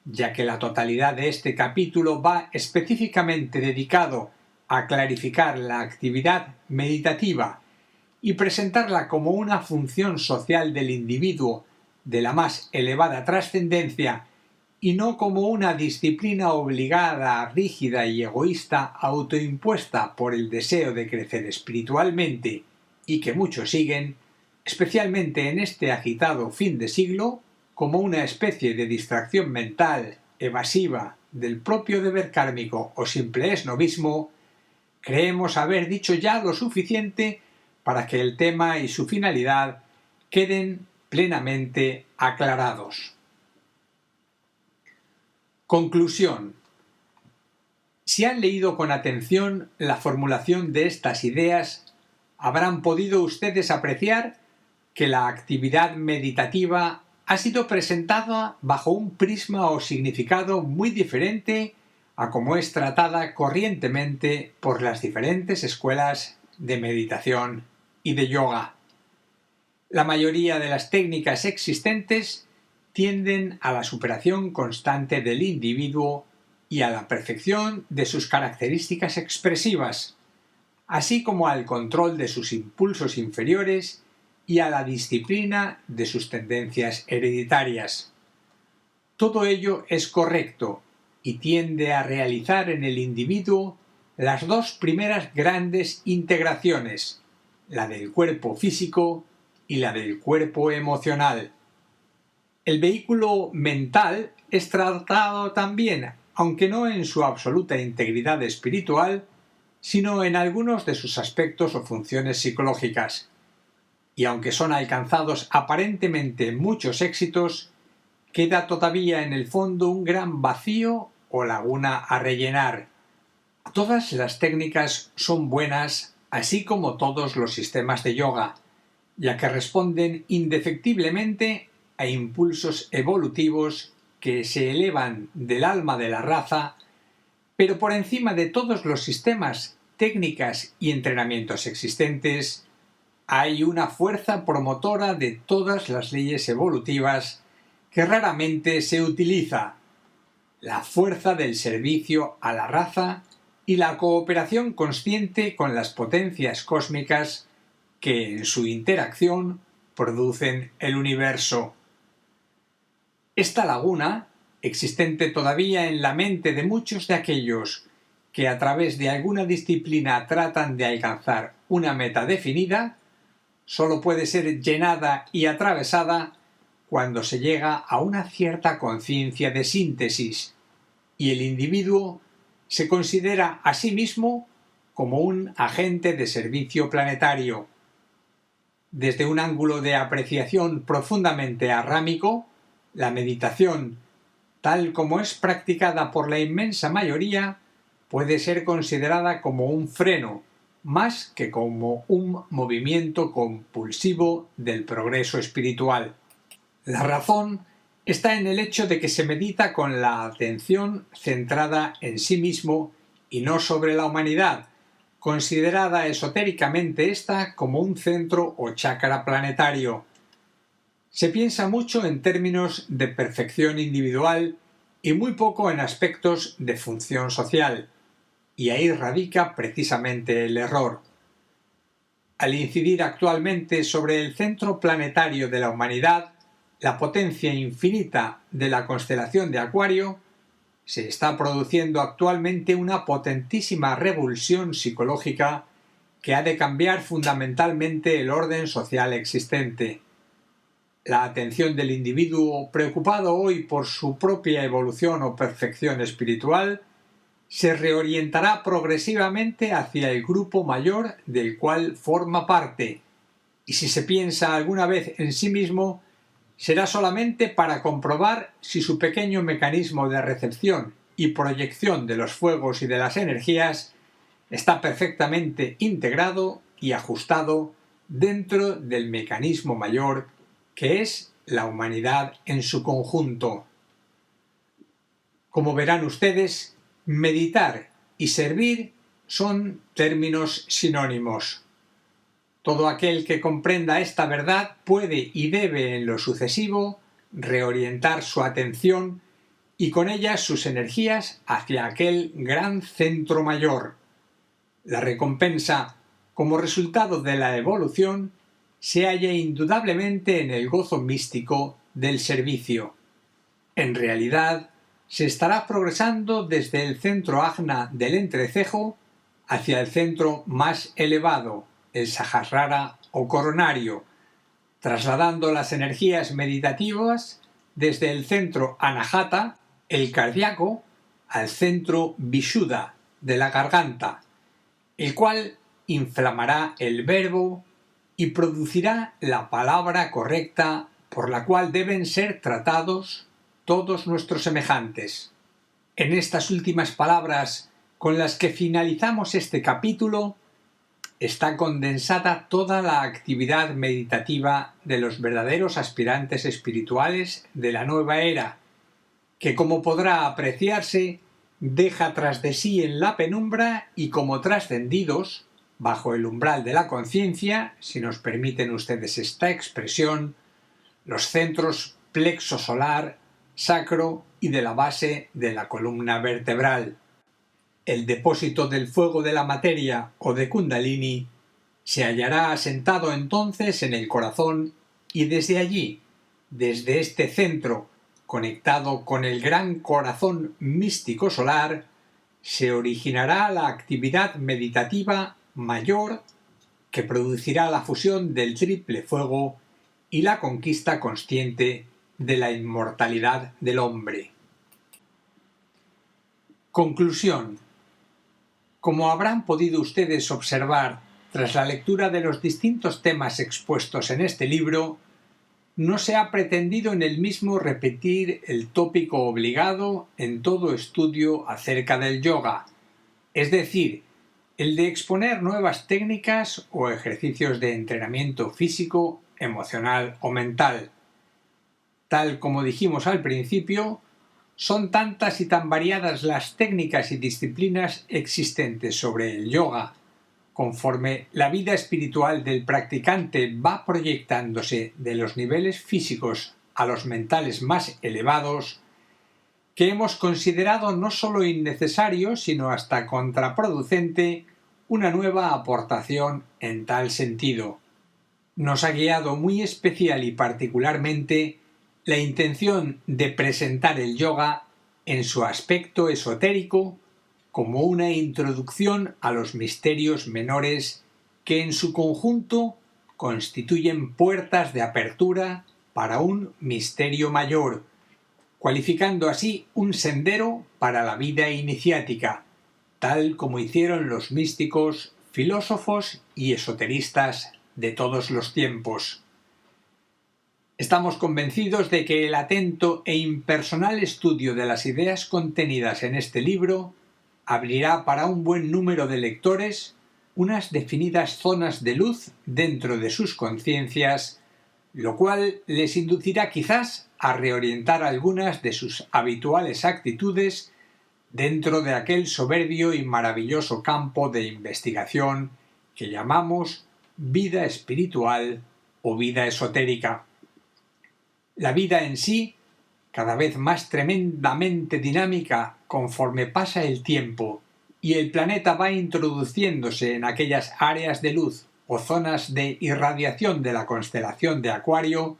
A: ya que la totalidad de este capítulo va específicamente dedicado a clarificar la actividad meditativa y presentarla como una función social del individuo de la más elevada trascendencia y no como una disciplina obligada, rígida y egoísta autoimpuesta por el deseo de crecer espiritualmente y que muchos siguen, especialmente en este agitado fin de siglo, como una especie de distracción mental, evasiva, del propio deber kármico o simple esnovismo, creemos haber dicho ya lo suficiente para que el tema y su finalidad queden plenamente aclarados. Conclusión. Si han leído con atención la formulación de estas ideas, habrán podido ustedes apreciar que la actividad meditativa ha sido presentada bajo un prisma o significado muy diferente a como es tratada corrientemente por las diferentes escuelas de meditación y de yoga. La mayoría de las técnicas existentes tienden a la superación constante del individuo y a la perfección de sus características expresivas, así como al control de sus impulsos inferiores y a la disciplina de sus tendencias hereditarias. Todo ello es correcto y tiende a realizar en el individuo las dos primeras grandes integraciones, la del cuerpo físico y la del cuerpo emocional. El vehículo mental es tratado también, aunque no en su absoluta integridad espiritual, sino en algunos de sus aspectos o funciones psicológicas. Y aunque son alcanzados aparentemente muchos éxitos, queda todavía en el fondo un gran vacío o laguna a rellenar. Todas las técnicas son buenas, así como todos los sistemas de yoga, ya que responden indefectiblemente a impulsos evolutivos que se elevan del alma de la raza, pero por encima de todos los sistemas, técnicas y entrenamientos existentes, hay una fuerza promotora de todas las leyes evolutivas que raramente se utiliza: la fuerza del servicio a la raza y la cooperación consciente con las potencias cósmicas que en su interacción producen el universo. Esta laguna, existente todavía en la mente de muchos de aquellos que a través de alguna disciplina tratan de alcanzar una meta definida, solo puede ser llenada y atravesada cuando se llega a una cierta conciencia de síntesis y el individuo se considera a sí mismo como un agente de servicio planetario. Desde un ángulo de apreciación profundamente arrámico, la meditación, tal como es practicada por la inmensa mayoría, puede ser considerada como un freno, más que como un movimiento compulsivo del progreso espiritual. La razón está en el hecho de que se medita con la atención centrada en sí mismo y no sobre la humanidad, considerada esotéricamente ésta como un centro o chakra planetario. Se piensa mucho en términos de perfección individual y muy poco en aspectos de función social, y ahí radica precisamente el error. Al incidir actualmente sobre el centro planetario de la humanidad, la potencia infinita de la constelación de Acuario, se está produciendo actualmente una potentísima revulsión psicológica que ha de cambiar fundamentalmente el orden social existente. La atención del individuo preocupado hoy por su propia evolución o perfección espiritual se reorientará progresivamente hacia el grupo mayor del cual forma parte, y si se piensa alguna vez en sí mismo, será solamente para comprobar si su pequeño mecanismo de recepción y proyección de los fuegos y de las energías está perfectamente integrado y ajustado dentro del mecanismo mayor que es la humanidad en su conjunto. Como verán ustedes, meditar y servir son términos sinónimos. Todo aquel que comprenda esta verdad puede y debe en lo sucesivo reorientar su atención y con ella sus energías hacia aquel gran centro mayor. La recompensa, como resultado de la evolución, se halla indudablemente en el gozo místico del servicio. En realidad, se estará progresando desde el centro ajna del entrecejo hacia el centro más elevado, el Sahasrara o coronario, trasladando las energías meditativas desde el centro Anahata, el cardíaco, al centro Vishuddha, de la garganta, el cual inflamará el verbo y producirá la palabra correcta por la cual deben ser tratados todos nuestros semejantes. En estas últimas palabras con las que finalizamos este capítulo está condensada toda la actividad meditativa de los verdaderos aspirantes espirituales de la nueva era, que, como podrá apreciarse, deja tras de sí en la penumbra y como trascendidos, bajo el umbral de la conciencia, si nos permiten ustedes esta expresión, los centros plexo solar, sacro y de la base de la columna vertebral. El depósito del fuego de la materia o de Kundalini se hallará asentado entonces en el corazón y desde allí, desde este centro conectado con el gran corazón místico solar, se originará la actividad meditativa mayor que producirá la fusión del triple fuego y la conquista consciente de la inmortalidad del hombre. Conclusión. Como habrán podido ustedes observar tras la lectura de los distintos temas expuestos en este libro, no se ha pretendido en el mismo repetir el tópico obligado en todo estudio acerca del yoga, es decir, el de exponer nuevas técnicas o ejercicios de entrenamiento físico, emocional o mental. Tal como dijimos al principio, son tantas y tan variadas las técnicas y disciplinas existentes sobre el yoga, conforme la vida espiritual del practicante va proyectándose de los niveles físicos a los mentales más elevados, que hemos considerado no solo innecesario, sino hasta contraproducente, una nueva aportación en tal sentido. Nos ha guiado muy especial y particularmente la intención de presentar el yoga en su aspecto esotérico como una introducción a los misterios menores que en su conjunto constituyen puertas de apertura para un misterio mayor, cualificando así un sendero para la vida iniciática, tal como hicieron los místicos, filósofos y esoteristas de todos los tiempos. Estamos convencidos de que el atento e impersonal estudio de las ideas contenidas en este libro abrirá para un buen número de lectores unas definidas zonas de luz dentro de sus conciencias, lo cual les inducirá quizás a reorientar algunas de sus habituales actitudes dentro de aquel soberbio y maravilloso campo de investigación que llamamos vida espiritual o vida esotérica. La vida en sí, cada vez más tremendamente dinámica conforme pasa el tiempo y el planeta va introduciéndose en aquellas áreas de luz o zonas de irradiación de la constelación de Acuario,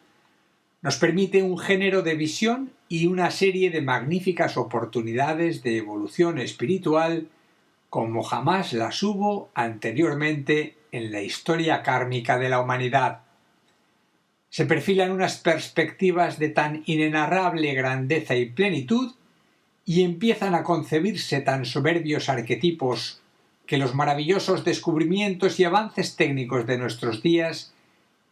A: nos permite un género de visión y una serie de magníficas oportunidades de evolución espiritual como jamás las hubo anteriormente en la historia kármica de la humanidad. Se perfilan unas perspectivas de tan inenarrable grandeza y plenitud y empiezan a concebirse tan soberbios arquetipos que los maravillosos descubrimientos y avances técnicos de nuestros días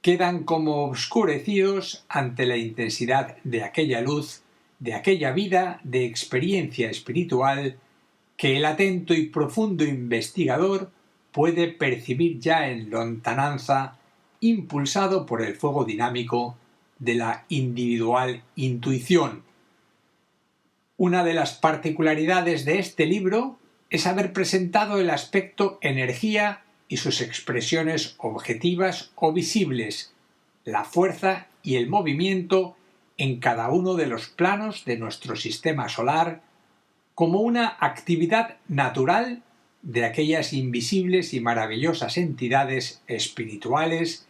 A: quedan como obscurecidos ante la intensidad de aquella luz, de aquella vida de experiencia espiritual que el atento y profundo investigador puede percibir ya en lontananza, impulsado por el fuego dinámico de la individual intuición. Una de las particularidades de este libro es haber presentado el aspecto energía y sus expresiones objetivas o visibles, la fuerza y el movimiento en cada uno de los planos de nuestro sistema solar, como una actividad natural de aquellas invisibles y maravillosas entidades espirituales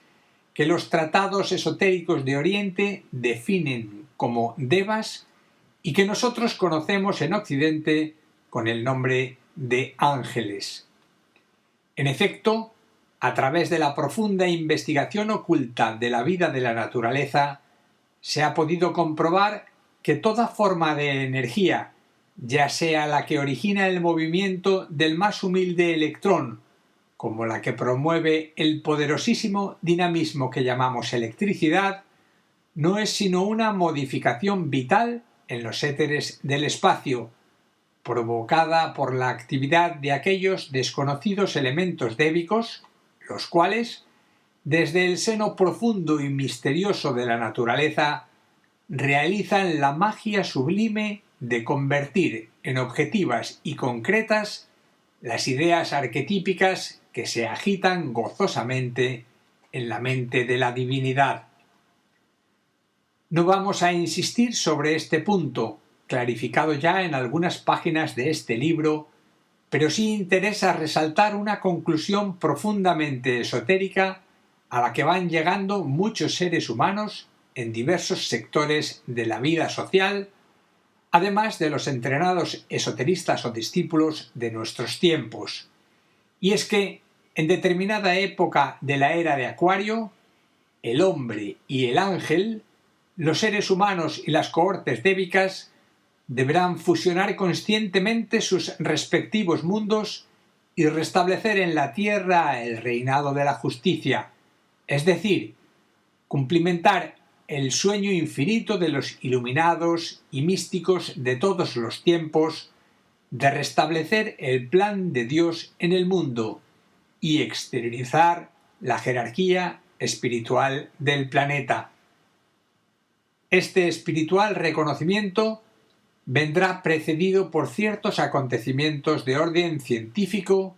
A: que los tratados esotéricos de Oriente definen como devas y que nosotros conocemos en Occidente con el nombre de ángeles. En efecto, a través de la profunda investigación oculta de la vida de la naturaleza, se ha podido comprobar que toda forma de energía, ya sea la que origina el movimiento del más humilde electrón, como la que promueve el poderosísimo dinamismo que llamamos electricidad, no es sino una modificación vital en los éteres del espacio, provocada por la actividad de aquellos desconocidos elementos débicos, los cuales, desde el seno profundo y misterioso de la naturaleza, realizan la magia sublime de convertir en objetivas y concretas las ideas arquetípicas que se agitan gozosamente en la mente de la divinidad. No vamos a insistir sobre este punto, clarificado ya en algunas páginas de este libro, pero sí interesa resaltar una conclusión profundamente esotérica a la que van llegando muchos seres humanos en diversos sectores de la vida social, además de los entrenados esoteristas o discípulos de nuestros tiempos. Y es que, en determinada época de la era de Acuario, el hombre y el ángel, los seres humanos y las cohortes débicas, deberán fusionar conscientemente sus respectivos mundos y restablecer en la tierra el reinado de la justicia, es decir, cumplimentar el sueño infinito de los iluminados y místicos de todos los tiempos de restablecer el plan de Dios en el mundo y exteriorizar la jerarquía espiritual del planeta. Este espiritual reconocimiento vendrá precedido por ciertos acontecimientos de orden científico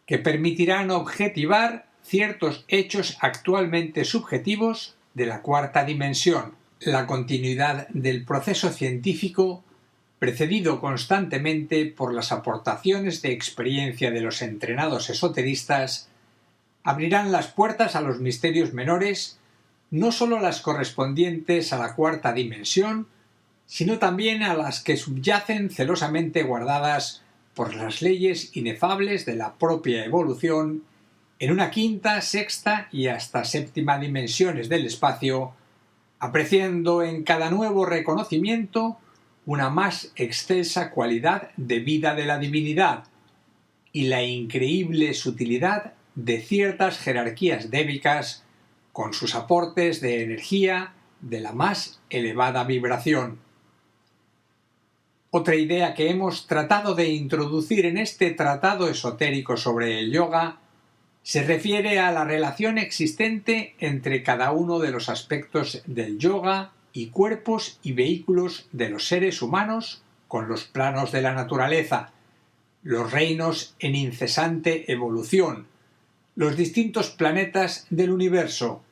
A: que permitirán objetivar ciertos hechos actualmente subjetivos de la cuarta dimensión. La continuidad del proceso científico, precedido constantemente por las aportaciones de experiencia de los entrenados esoteristas, abrirán las puertas a los misterios menores, no sólo las correspondientes a la cuarta dimensión, sino también a las que subyacen celosamente guardadas por las leyes inefables de la propia evolución en una quinta, sexta y hasta séptima dimensiones del espacio, apreciando en cada nuevo reconocimiento una más excelsa cualidad de vida de la divinidad y la increíble sutilidad de ciertas jerarquías débicas con sus aportes de energía de la más elevada vibración. Otra idea que hemos tratado de introducir en este tratado esotérico sobre el yoga se refiere a la relación existente entre cada uno de los aspectos del yoga y cuerpos y vehículos de los seres humanos con los planos de la naturaleza, los reinos en incesante evolución, los distintos planetas del universo,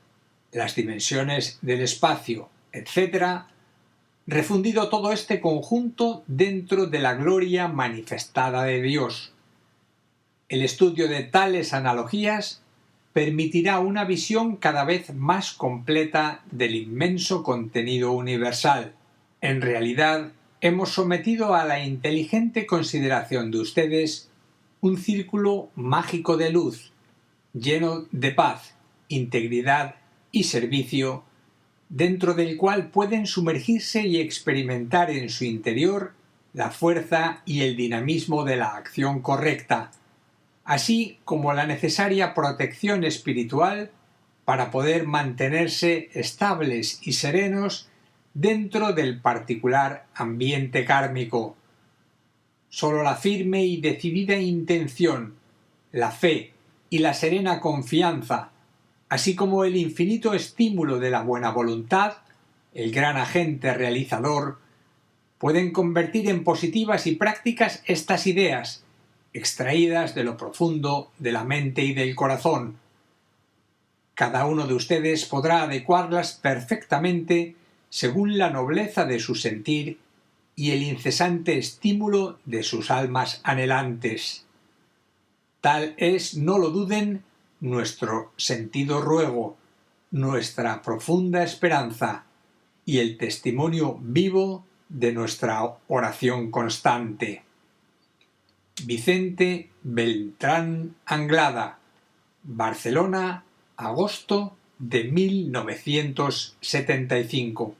A: las dimensiones del espacio, etc., refundido todo este conjunto dentro de la gloria manifestada de Dios. El estudio de tales analogías permitirá una visión cada vez más completa del inmenso contenido universal. En realidad, hemos sometido a la inteligente consideración de ustedes un círculo mágico de luz, lleno de paz, integridad y servicio, dentro del cual pueden sumergirse y experimentar en su interior la fuerza y el dinamismo de la acción correcta, así como la necesaria protección espiritual para poder mantenerse estables y serenos dentro del particular ambiente kármico. Solo la firme y decidida intención, la fe y la serena confianza, así como el infinito estímulo de la buena voluntad, el gran agente realizador, pueden convertir en positivas y prácticas estas ideas, extraídas de lo profundo de la mente y del corazón. Cada uno de ustedes podrá adecuarlas perfectamente según la nobleza de su sentir y el incesante estímulo de sus almas anhelantes. Tal es, no lo duden, nuestro sentido ruego, nuestra profunda esperanza y el testimonio vivo de nuestra oración constante. Vicente Beltrán Anglada, Barcelona, agosto de 1975.